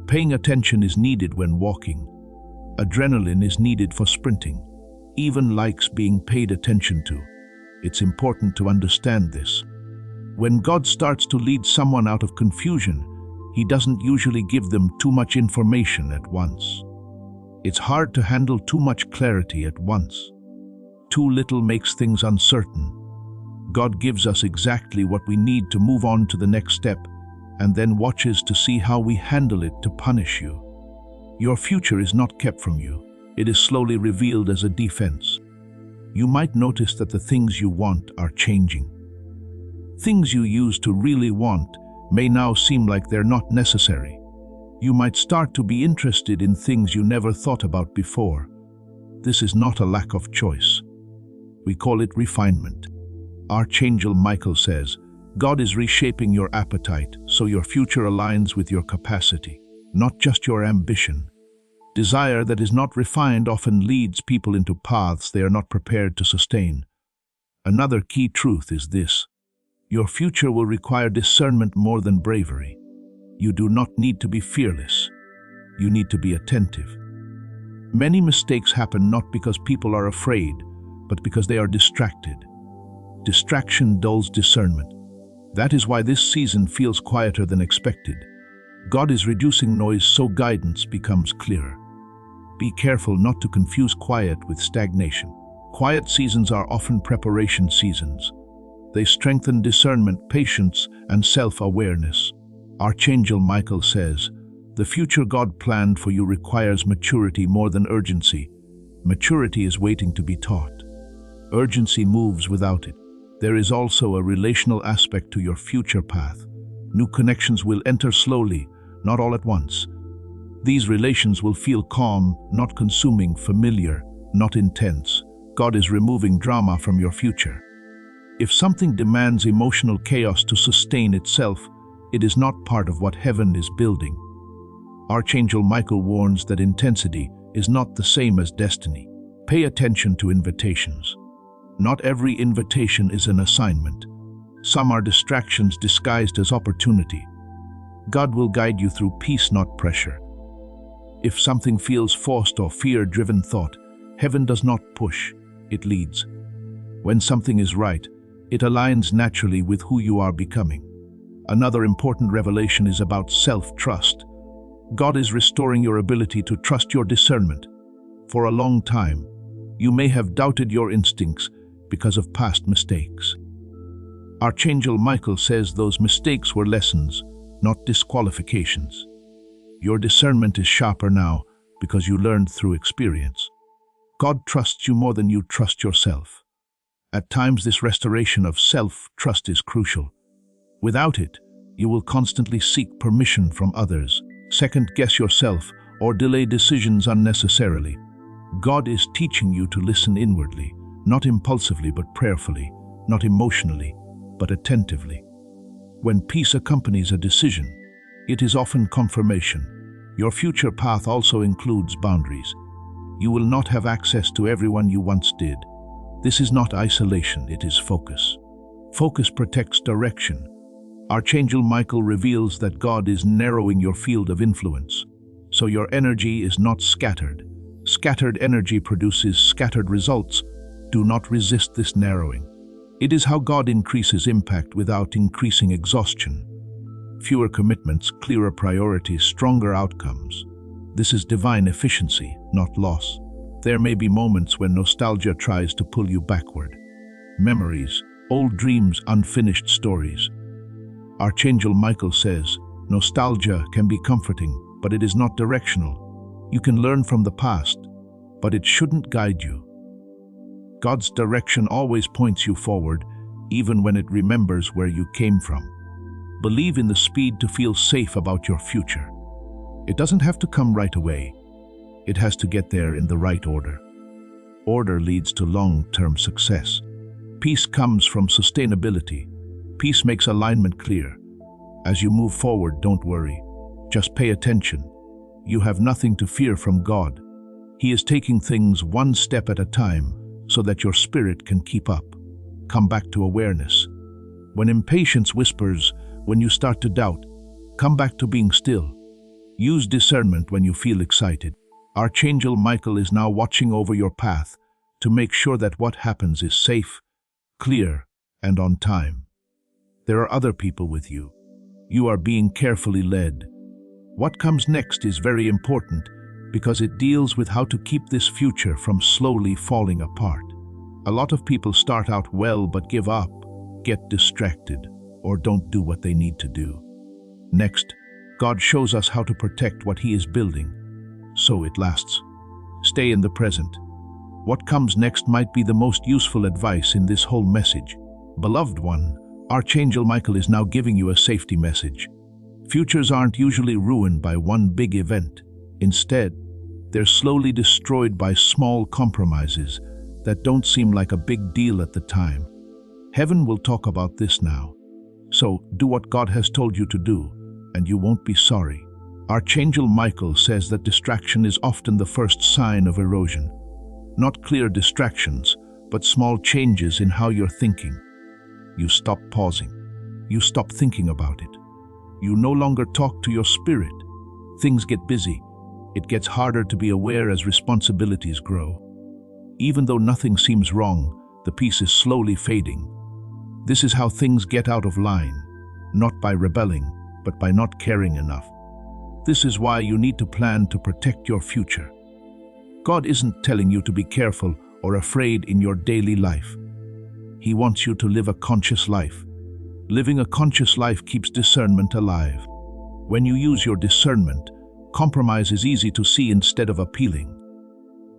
Paying attention is needed when walking. Adrenaline is needed for sprinting. Even likes being paid attention to. It's important to understand this. When God starts to lead someone out of confusion, He doesn't usually give them too much information at once. It's hard to handle too much clarity at once. Too little makes things uncertain. God gives us exactly what we need to move on to the next step, and then watches to see how we handle it to punish you. Your future is not kept from you. It is slowly revealed as a defense. You might notice that the things you want are changing. Things you used to really want may now seem like they're not necessary. You might start to be interested in things you never thought about before. This is not a lack of choice. We call it refinement. Archangel Michael says, God is reshaping your appetite so your future aligns with your capacity, not just your ambition. Desire that is not refined often leads people into paths they are not prepared to sustain. Another key truth is this: your future will require discernment more than bravery. You do not need to be fearless. You need to be attentive. Many mistakes happen not because people are afraid, but because they are distracted. Distraction dulls discernment. That is why this season feels quieter than expected. God is reducing noise so guidance becomes clearer. Be careful not to confuse quiet with stagnation. Quiet seasons are often preparation seasons. They strengthen discernment, patience, and self-awareness. Archangel Michael says, the future God planned for you requires maturity more than urgency. Maturity is waiting to be taught. Urgency moves without it. There is also a relational aspect to your future path. New connections will enter slowly, not all at once. These relations will feel calm, not consuming, familiar, not intense. God is removing drama from your future. If something demands emotional chaos to sustain itself, it is not part of what heaven is building. Archangel Michael warns that intensity is not the same as destiny. Pay attention to invitations. Not every invitation is an assignment. Some are distractions disguised as opportunity. God will guide you through peace, not pressure. If something feels forced or fear-driven thought, heaven does not push, it leads. When something is right, it aligns naturally with who you are becoming. Another important revelation is about self-trust. God is restoring your ability to trust your discernment. For a long time, you may have doubted your instincts because of past mistakes. Archangel Michael says those mistakes were lessons, not disqualifications. Your discernment is sharper now because you learned through experience. God trusts you more than you trust yourself. At times, this restoration of self-trust is crucial. Without it, you will constantly seek permission from others, second-guess yourself, or delay decisions unnecessarily. God is teaching you to listen inwardly, not impulsively but prayerfully, not emotionally but attentively. When peace accompanies a decision, it is often confirmation. Your future path also includes boundaries. You will not have access to everyone you once did. This is not isolation, it is focus. Focus protects direction. Archangel Michael reveals that God is narrowing your field of influence, so your energy is not scattered. Scattered energy produces scattered results. Do not resist this narrowing. It is how God increases impact without increasing exhaustion. Fewer commitments, clearer priorities, stronger outcomes. This is divine efficiency, not loss. There may be moments when nostalgia tries to pull you backward. Memories, old dreams, unfinished stories. Archangel Michael says, nostalgia can be comforting, but it is not directional. You can learn from the past, but it shouldn't guide you. God's direction always points you forward, even when it remembers where you came from. Believe in the speed to feel safe about your future. It doesn't have to come right away. It has to get there in the right order. Order leads to long-term success. Peace comes from sustainability. Peace makes alignment clear. As you move forward, don't worry. Just pay attention. You have nothing to fear from God. He is taking things one step at a time so that your spirit can keep up. Come back to awareness. When impatience whispers, when you start to doubt, come back to being still. Use discernment when you feel excited. Archangel Michael is now watching over your path to make sure that what happens is safe, clear, and on time. There are other people with you. You are being carefully led. What comes next is very important because it deals with how to keep this future from slowly falling apart. A lot of people start out well but give up, get distracted, or don't do what they need to do. Next, God shows us how to protect what He is building, so it lasts. Stay in the present. What comes next might be the most useful advice in this whole message. Beloved one, Archangel Michael is now giving you a safety message. Futures aren't usually ruined by one big event. Instead, they're slowly destroyed by small compromises that don't seem like a big deal at the time. Heaven will talk about this now. So, do what God has told you to do, and you won't be sorry. Archangel Michael says that distraction is often the first sign of erosion. Not clear distractions, but small changes in how you're thinking. You stop pausing. You stop thinking about it. You no longer talk to your spirit. Things get busy. It gets harder to be aware as responsibilities grow. Even though nothing seems wrong, the peace is slowly fading. This is how things get out of line, not by rebelling, but by not caring enough. This is why you need to plan to protect your future. God isn't telling you to be careful or afraid in your daily life. He wants you to live a conscious life. Living a conscious life keeps discernment alive. When you use your discernment, compromise is easy to see instead of appealing.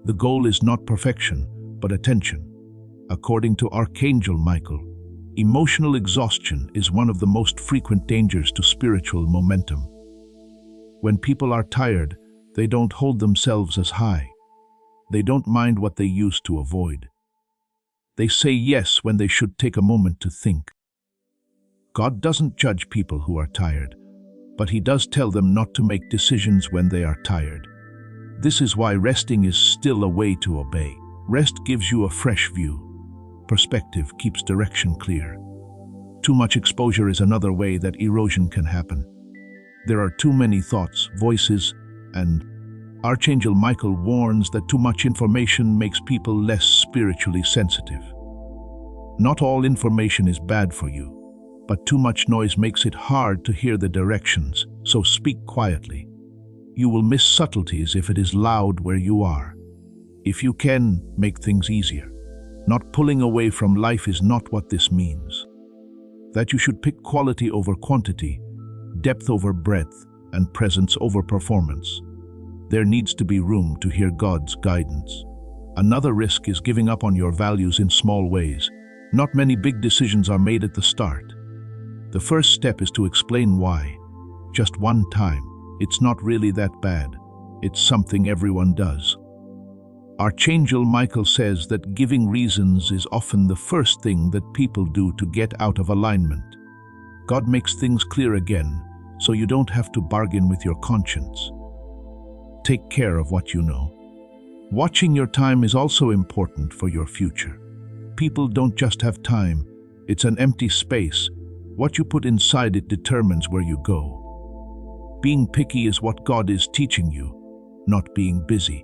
The goal is not perfection, but attention. According to Archangel Michael, Emotional exhaustion is one of the most frequent dangers to spiritual momentum. When people are tired, they don't hold themselves as high. They don't mind what they used to avoid. They say yes when they should take a moment to think. God doesn't judge people who are tired, but He does tell them not to make decisions when they are tired. This is why resting is still a way to obey. Rest gives you a fresh view. Perspective keeps direction clear. Too much exposure is another way that erosion can happen. There are too many thoughts, voices, and Archangel Michael warns that too much information makes people less spiritually sensitive. Not all information is bad for you, but too much noise makes it hard to hear the directions, so speak quietly. You will miss subtleties if it is loud where you are. If you can, make things easier. Not pulling away from life is not what this means. That you should pick quality over quantity, depth over breadth, and presence over performance. There needs to be room to hear God's guidance. Another risk is giving up on your values in small ways. Not many big decisions are made at the start. The first step is to explain why. Just one time. It's not really that bad. It's something everyone does. Archangel Michael says that giving reasons is often the first thing that people do to get out of alignment. God makes things clear again, so you don't have to bargain with your conscience. Take care of what you know. Watching your time is also important for your future. People don't just have time. It's an empty space. What you put inside it determines where you go. Being picky is what God is teaching you, not being busy.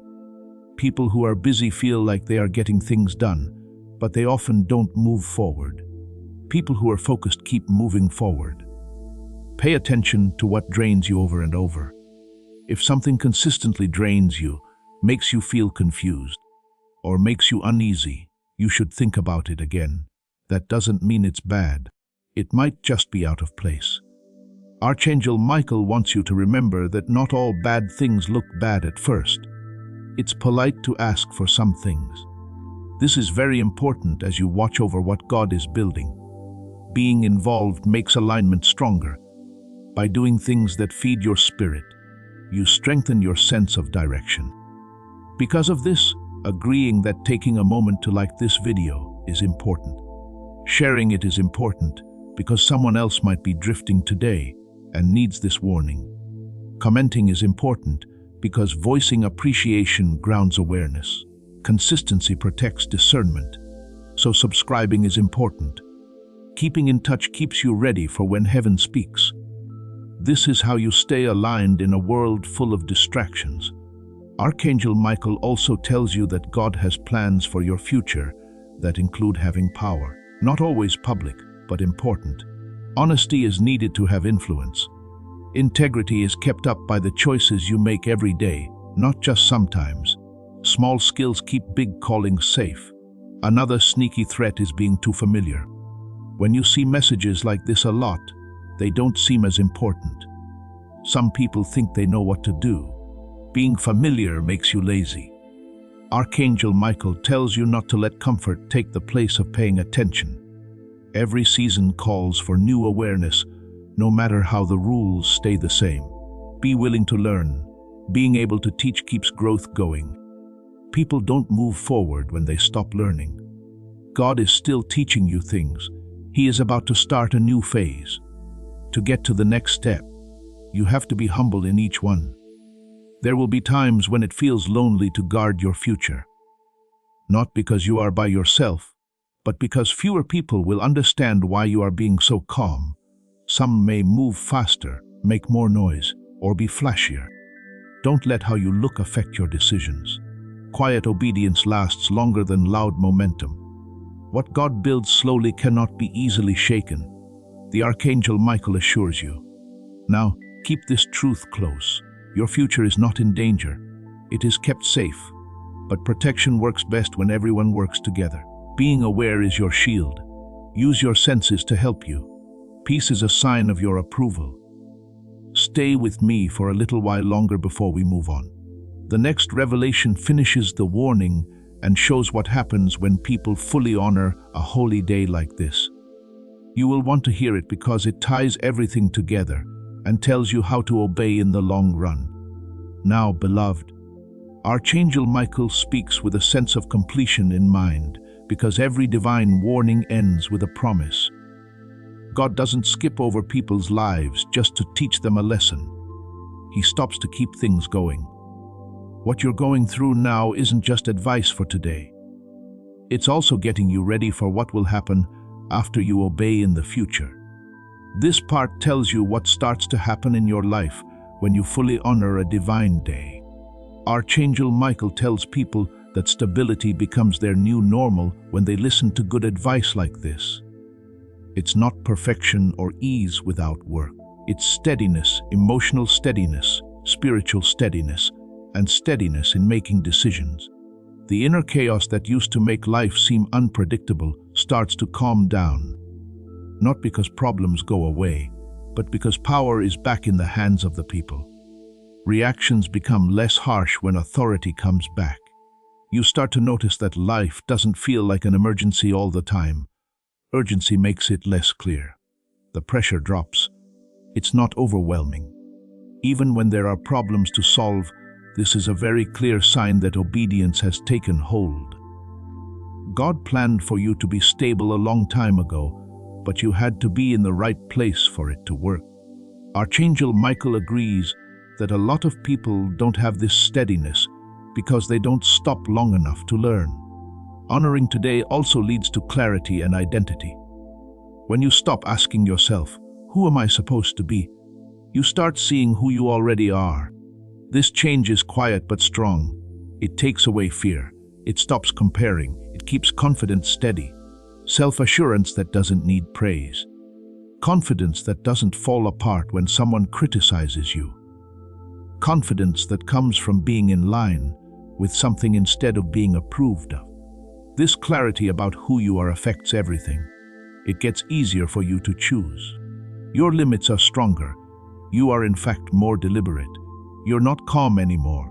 People who are busy feel like they are getting things done, but they often don't move forward. People who are focused keep moving forward. Pay attention to what drains you over and over. If something consistently drains you, makes you feel confused, or makes you uneasy, you should think about it again. That doesn't mean it's bad. It might just be out of place. Archangel Michael wants you to remember that not all bad things look bad at first. It's polite to ask for some things. This is very important as you watch over what God is building. Being involved makes alignment stronger. By doing things that feed your spirit, you strengthen your sense of direction. Because of this, agreeing that taking a moment to like this video is important. Sharing it is important because someone else might be drifting today and needs this warning. Commenting is important because voicing appreciation grounds awareness. Consistency protects discernment, so subscribing is important. Keeping in touch keeps you ready for when heaven speaks. This is how you stay aligned in a world full of distractions. Archangel Michael also tells you that God has plans for your future that include having power. Not always public, but important. Honesty is needed to have influence. Integrity is kept up by the choices you make every day, not just sometimes. Small skills keep big callings safe. Another sneaky threat is being too familiar. When you see messages like this a lot, they don't seem as important. Some people think they know what to do. Being familiar makes you lazy. Archangel Michael tells you not to let comfort take the place of paying attention. Every season calls for new awareness, no matter how the rules stay the same. Be willing to learn. Being able to teach keeps growth going. People don't move forward when they stop learning. God is still teaching you things. He is about to start a new phase. To get to the next step, you have to be humble in each one. There will be times when it feels lonely to guard your future. Not because you are by yourself, but because fewer people will understand why you are being so calm. Some may move faster, make more noise, or be flashier. Don't let how you look affect your decisions. Quiet obedience lasts longer than loud momentum. What God builds slowly cannot be easily shaken. The Archangel Michael assures you. Now, keep this truth close. Your future is not in danger. It is kept safe. But protection works best when everyone works together. Being aware is your shield. Use your senses to help you. Peace is a sign of your approval. Stay with me for a little while longer before we move on. The next revelation finishes the warning and shows what happens when people fully honor a holy day like this. You will want to hear it because it ties everything together and tells you how to obey in the long run. Now, beloved, Archangel Michael speaks with a sense of completion in mind, because every divine warning ends with a promise. God doesn't skip over people's lives just to teach them a lesson. He stops to keep things going. What you're going through now isn't just advice for today. It's also getting you ready for what will happen after you obey in the future. This part tells you what starts to happen in your life when you fully honor a divine day. Archangel Michael tells people that stability becomes their new normal when they listen to good advice like this. It's not perfection or ease without work. It's steadiness, emotional steadiness, spiritual steadiness, and steadiness in making decisions. The inner chaos that used to make life seem unpredictable starts to calm down. Not because problems go away, but because power is back in the hands of the people. Reactions become less harsh when authority comes back. You start to notice that life doesn't feel like an emergency all the time. Urgency makes it less clear. The pressure drops. It's not overwhelming. Even when there are problems to solve, this is a very clear sign that obedience has taken hold. God planned for you to be stable a long time ago, but you had to be in the right place for it to work. Archangel Michael agrees that a lot of people don't have this steadiness because they don't stop long enough to learn. Honoring today also leads to clarity and identity. When you stop asking yourself, "Who am I supposed to be?" you start seeing who you already are. This change is quiet but strong. It takes away fear. It stops comparing. It keeps confidence steady. Self-assurance that doesn't need praise. Confidence that doesn't fall apart when someone criticizes you. Confidence that comes from being in line with something instead of being approved of. This clarity about who you are affects everything. It gets easier for you to choose. Your limits are stronger. You are in fact more deliberate. You're not calm anymore.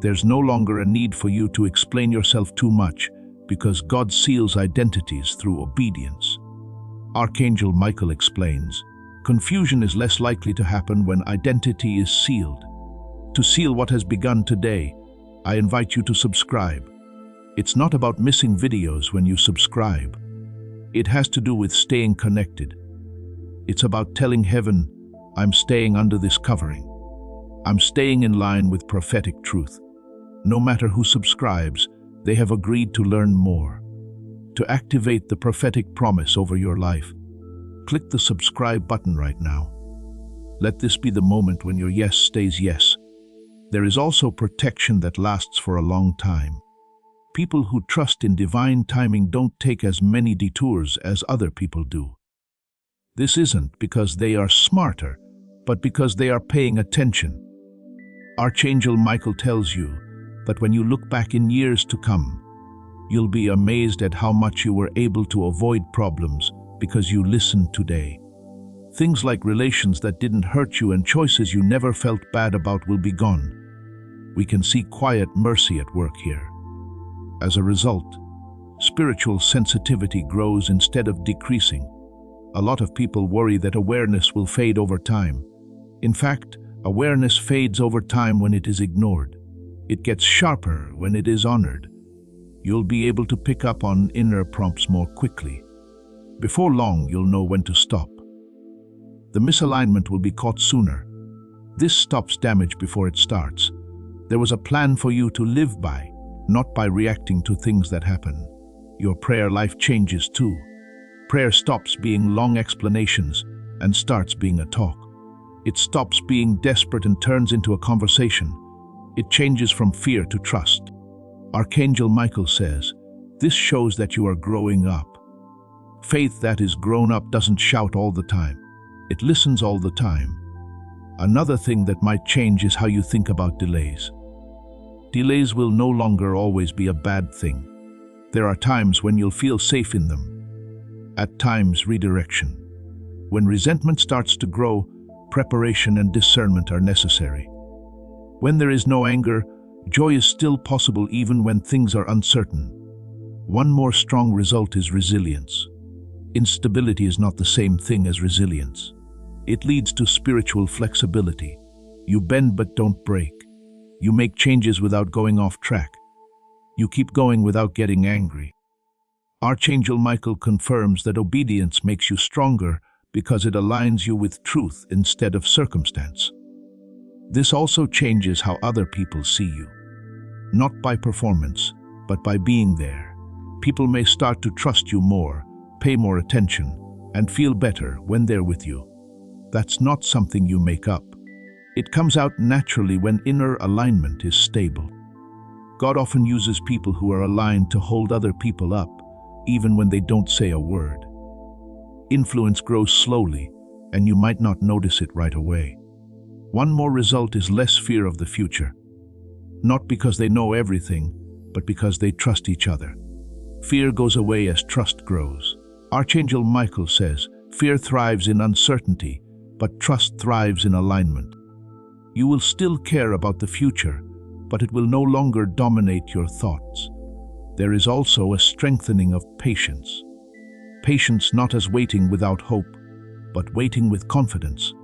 There's no longer a need for you to explain yourself too much because God seals identities through obedience. Archangel Michael explains, confusion is less likely to happen when identity is sealed. To seal what has begun today, I invite you to subscribe. It's not about missing videos when you subscribe. It has to do with staying connected. It's about telling heaven, I'm staying under this covering. I'm staying in line with prophetic truth. No matter who subscribes, they have agreed to learn more. To activate the prophetic promise over your life, click the subscribe button right now. Let this be the moment when your yes stays yes. There is also protection that lasts for a long time. People who trust in divine timing don't take as many detours as other people do. This isn't because they are smarter, but because they are paying attention. Archangel Michael tells you that when you look back in years to come, you'll be amazed at how much you were able to avoid problems because you listened today. Things like relations that didn't hurt you and choices you never felt bad about will be gone. We can see quiet mercy at work here. As a result, spiritual sensitivity grows instead of decreasing. A lot of people worry that awareness will fade over time. In fact, awareness fades over time when it is ignored. It gets sharper when it is honored. You'll be able to pick up on inner prompts more quickly. Before long, you'll know when to stop. The misalignment will be caught sooner. This stops damage before it starts. There was a plan for you to live by, not by reacting to things that happen. Your prayer life changes too. Prayer stops being long explanations and starts being a talk. It stops being desperate and turns into a conversation. It changes from fear to trust. Archangel Michael says, this shows that you are growing up. Faith that is grown up doesn't shout all the time. It listens all the time. Another thing that might change is how you think about delays. Delays will no longer always be a bad thing. There are times when you'll feel safe in them. At times, redirection. When resentment starts to grow, preparation and discernment are necessary. When there is no anger, joy is still possible even when things are uncertain. One more strong result is resilience. Instability is not the same thing as resilience. It leads to spiritual flexibility. You bend but don't break. You make changes without going off track. You keep going without getting angry. Archangel Michael confirms that obedience makes you stronger because it aligns you with truth instead of circumstance. This also changes how other people see you. Not by performance, but by being there. People may start to trust you more, pay more attention, and feel better when they're with you. That's not something you make up. It comes out naturally when inner alignment is stable. God often uses people who are aligned to hold other people up, even when they don't say a word. Influence grows slowly, and you might not notice it right away. One more result is less fear of the future. Not because they know everything, but because they trust each other. Fear goes away as trust grows. Archangel Michael says, fear thrives in uncertainty, but trust thrives in alignment. You will still care about the future, but it will no longer dominate your thoughts. There is also a strengthening of patience. Patience not as waiting without hope, but waiting with confidence.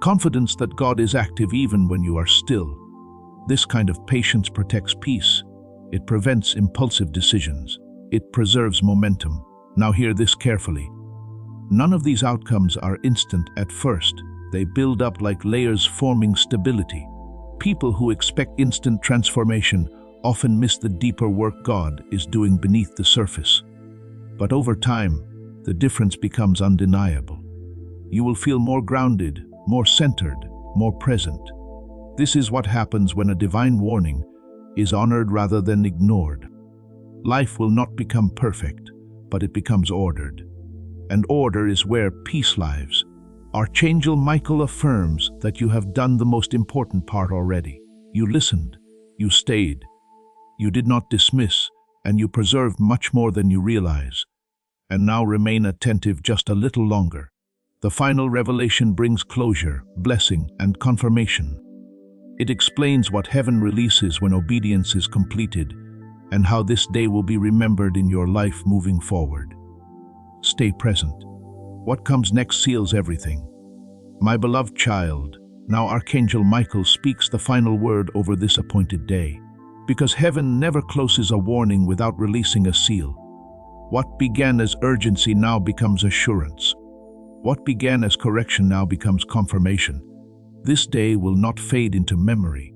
Confidence that God is active even when you are still. This kind of patience protects peace. It prevents impulsive decisions. It preserves momentum. Now hear this carefully. None of these outcomes are instant at first. They build up like layers forming stability. People who expect instant transformation often miss the deeper work God is doing beneath the surface. But over time, the difference becomes undeniable. You will feel more grounded, more centered, more present. This is what happens when a divine warning is honored rather than ignored. Life will not become perfect, but it becomes ordered. And order is where peace lives. Archangel Michael affirms that you have done the most important part already. You listened, you stayed, you did not dismiss, and you preserved much more than you realize. And now remain attentive just a little longer. The final revelation brings closure, blessing, and confirmation. It explains what heaven releases when obedience is completed, and how this day will be remembered in your life moving forward. Stay present. What comes next seals everything. My beloved child, now Archangel Michael speaks the final word over this appointed day, because heaven never closes a warning without releasing a seal. What began as urgency now becomes assurance. What began as correction now becomes confirmation. This day will not fade into memory.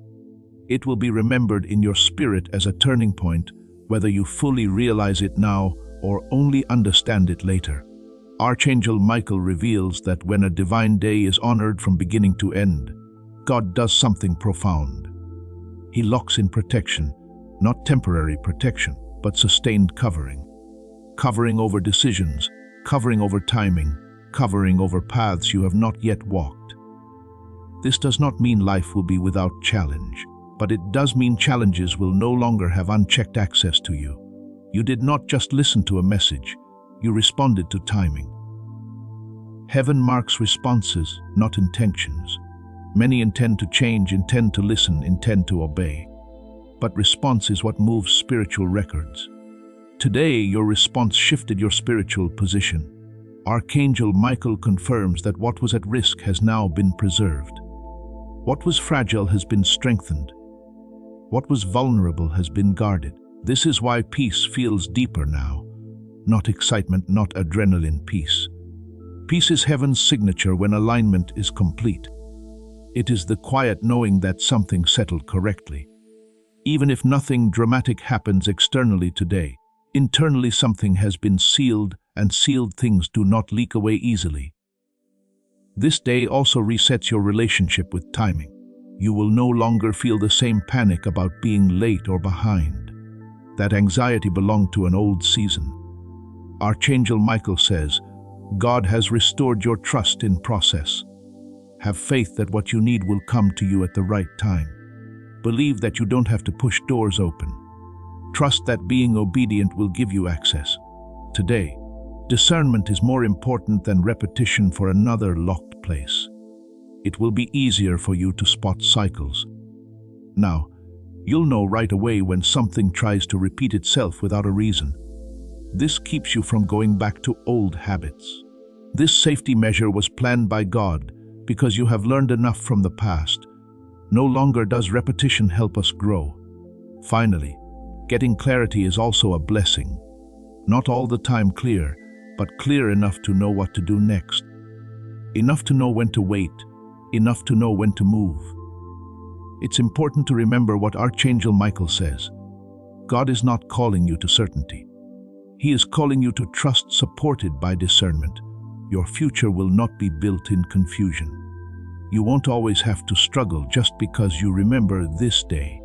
It will be remembered in your spirit as a turning point, whether you fully realize it now or only understand it later. Archangel Michael reveals that when a divine day is honored from beginning to end, God does something profound. He locks in protection, not temporary protection, but sustained covering. Covering over decisions, covering over timing, covering over paths you have not yet walked. This does not mean life will be without challenge, but it does mean challenges will no longer have unchecked access to you. You did not just listen to a message, you responded to timing. Heaven marks responses, not intentions. Many intend to change, intend to listen, intend to obey. But response is what moves spiritual records. Today, your response shifted your spiritual position. Archangel Michael confirms that what was at risk has now been preserved. What was fragile has been strengthened. What was vulnerable has been guarded. This is why peace feels deeper now. Not excitement, not adrenaline, peace. Peace is heaven's signature when alignment is complete. It is the quiet knowing that something settled correctly. Even if nothing dramatic happens externally today, internally something has been sealed, and sealed things do not leak away easily. This day also resets your relationship with timing. You will no longer feel the same panic about being late or behind. That anxiety belonged to an old season. Archangel Michael says, God has restored your trust in process. Have faith that what you need will come to you at the right time. Believe that you don't have to push doors open. Trust that being obedient will give you access. Today, discernment is more important than repetition for another locked place. It will be easier for you to spot cycles. Now, you'll know right away when something tries to repeat itself without a reason. This keeps you from going back to old habits. This safety measure was planned by God because you have learned enough from the past. No longer does repetition help us grow. Finally, getting clarity is also a blessing. Not all the time clear, but clear enough to know what to do next. Enough to know when to wait, enough to know when to move. It's important to remember what Archangel Michael says. God is not calling you to certainty. He is calling you to trust supported by discernment. Your future will not be built in confusion. You won't always have to struggle just because you remember this day.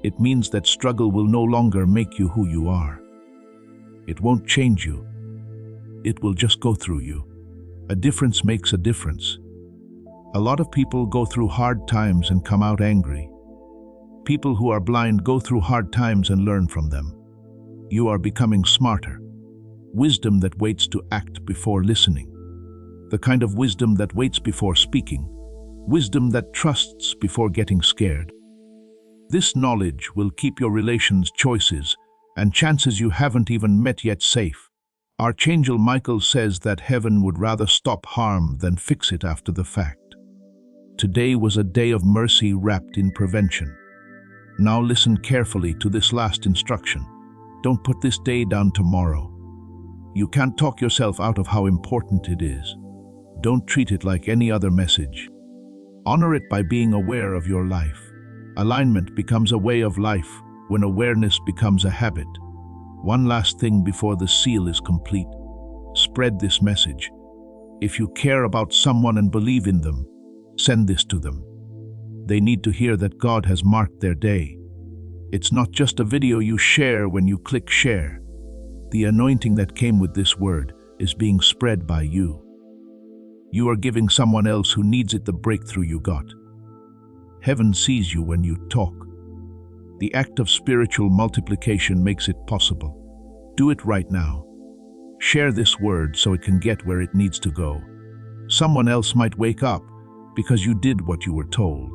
It means that struggle will no longer make you who you are. It won't change you. It will just go through you. A difference makes a difference. A lot of people go through hard times and come out angry. People who are blind go through hard times and learn from them. You are becoming smarter. Wisdom that waits to act before listening. The kind of wisdom that waits before speaking. Wisdom that trusts before getting scared. This knowledge will keep your relations, choices, and chances you haven't even met yet safe. Archangel Michael says that heaven would rather stop harm than fix it after the fact. Today was a day of mercy wrapped in prevention. Now listen carefully to this last instruction. Don't put this day down tomorrow. You can't talk yourself out of how important it is. Don't treat it like any other message. Honor it by being aware of your life. Alignment becomes a way of life when awareness becomes a habit. One last thing before the seal is complete. Spread this message. If you care about someone and believe in them, send this to them. They need to hear that God has marked their day. It's not just a video you share when you click share. The anointing that came with this word is being spread by you. You are giving someone else who needs it the breakthrough you got. Heaven sees you when you talk. The act of spiritual multiplication makes it possible. Do it right now. Share this word so it can get where it needs to go. Someone else might wake up because you did what you were told.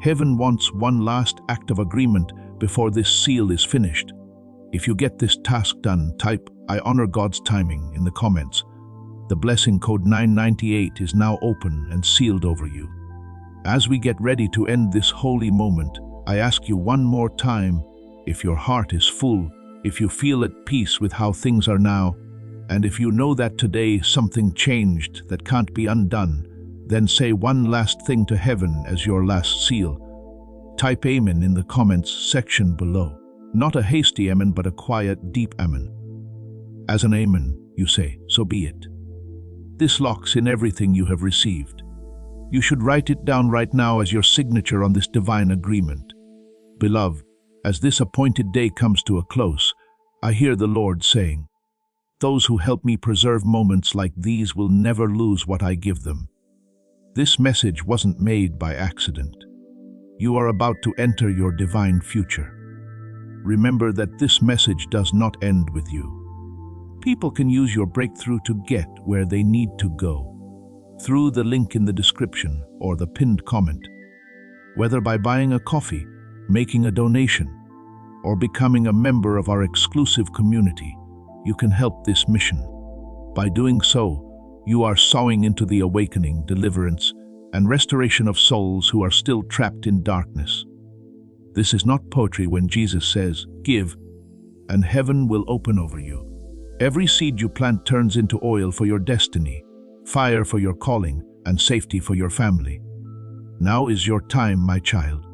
Heaven wants one last act of agreement before this seal is finished. If you get this task done, type "I honor God's timing" in the comments. The blessing code 998 is now open and sealed over you. As we get ready to end this holy moment, I ask you one more time, if your heart is full, if you feel at peace with how things are now, and if you know that today something changed that can't be undone, then say one last thing to heaven as your last seal. Type Amen in the comments section below. Not a hasty amen, but a quiet, deep amen. As an amen, you say, so be it. This locks in everything you have received. You should write it down right now as your signature on this divine agreement. Beloved, as this appointed day comes to a close, I hear the Lord saying, "Those who help me preserve moments like these will never lose what I give them." This message wasn't made by accident. You are about to enter your divine future. Remember that this message does not end with you. People can use your breakthrough to get where they need to go. Through the link in the description or the pinned comment. Whether by buying a coffee, making a donation, or becoming a member of our exclusive community, you can help this mission. By doing so, you are sowing into the awakening, deliverance, and restoration of souls who are still trapped in darkness. This is not poetry when Jesus says, "Give, and heaven will open over you." Every seed you plant turns into oil for your destiny, fire for your calling, and safety for your family. Now is your time, my child.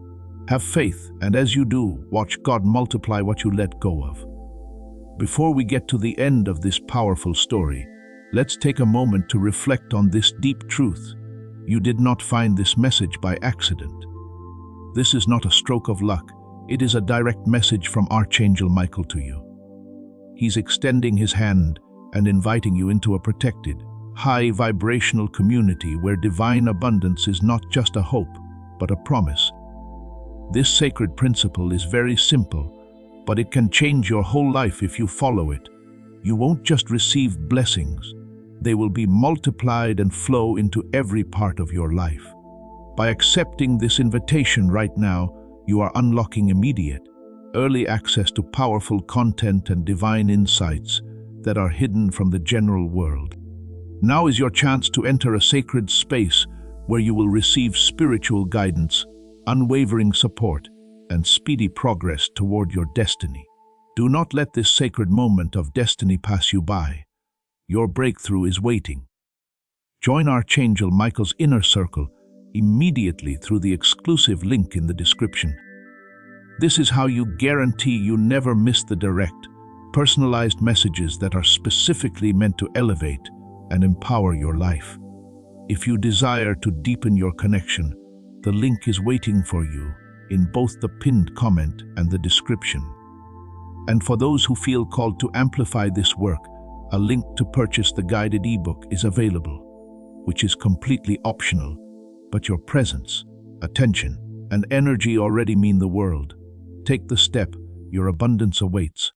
Have faith, and as you do, watch God multiply what you let go of. Before we get to the end of this powerful story, let's take a moment to reflect on this deep truth. You did not find this message by accident. This is not a stroke of luck. It is a direct message from Archangel Michael to you. He's extending his hand and inviting you into a protected, high vibrational community where divine abundance is not just a hope, but a promise. This sacred principle is very simple, but it can change your whole life if you follow it. You won't just receive blessings, they will be multiplied and flow into every part of your life. By accepting this invitation right now, you are unlocking immediate, early access to powerful content and divine insights that are hidden from the general world. Now is your chance to enter a sacred space where you will receive spiritual guidance, unwavering support, and speedy progress toward your destiny. Do not let this sacred moment of destiny pass you by. Your breakthrough is waiting. Join Archangel Michael's inner circle immediately through the exclusive link in the description. This is how you guarantee you never miss the direct, personalized messages that are specifically meant to elevate and empower your life. If you desire to deepen your connection, the link is waiting for you in both the pinned comment and the description. And for those who feel called to amplify this work, a link to purchase the guided ebook is available, which is completely optional, but your presence, attention, and energy already mean the world. Take the step, your abundance awaits.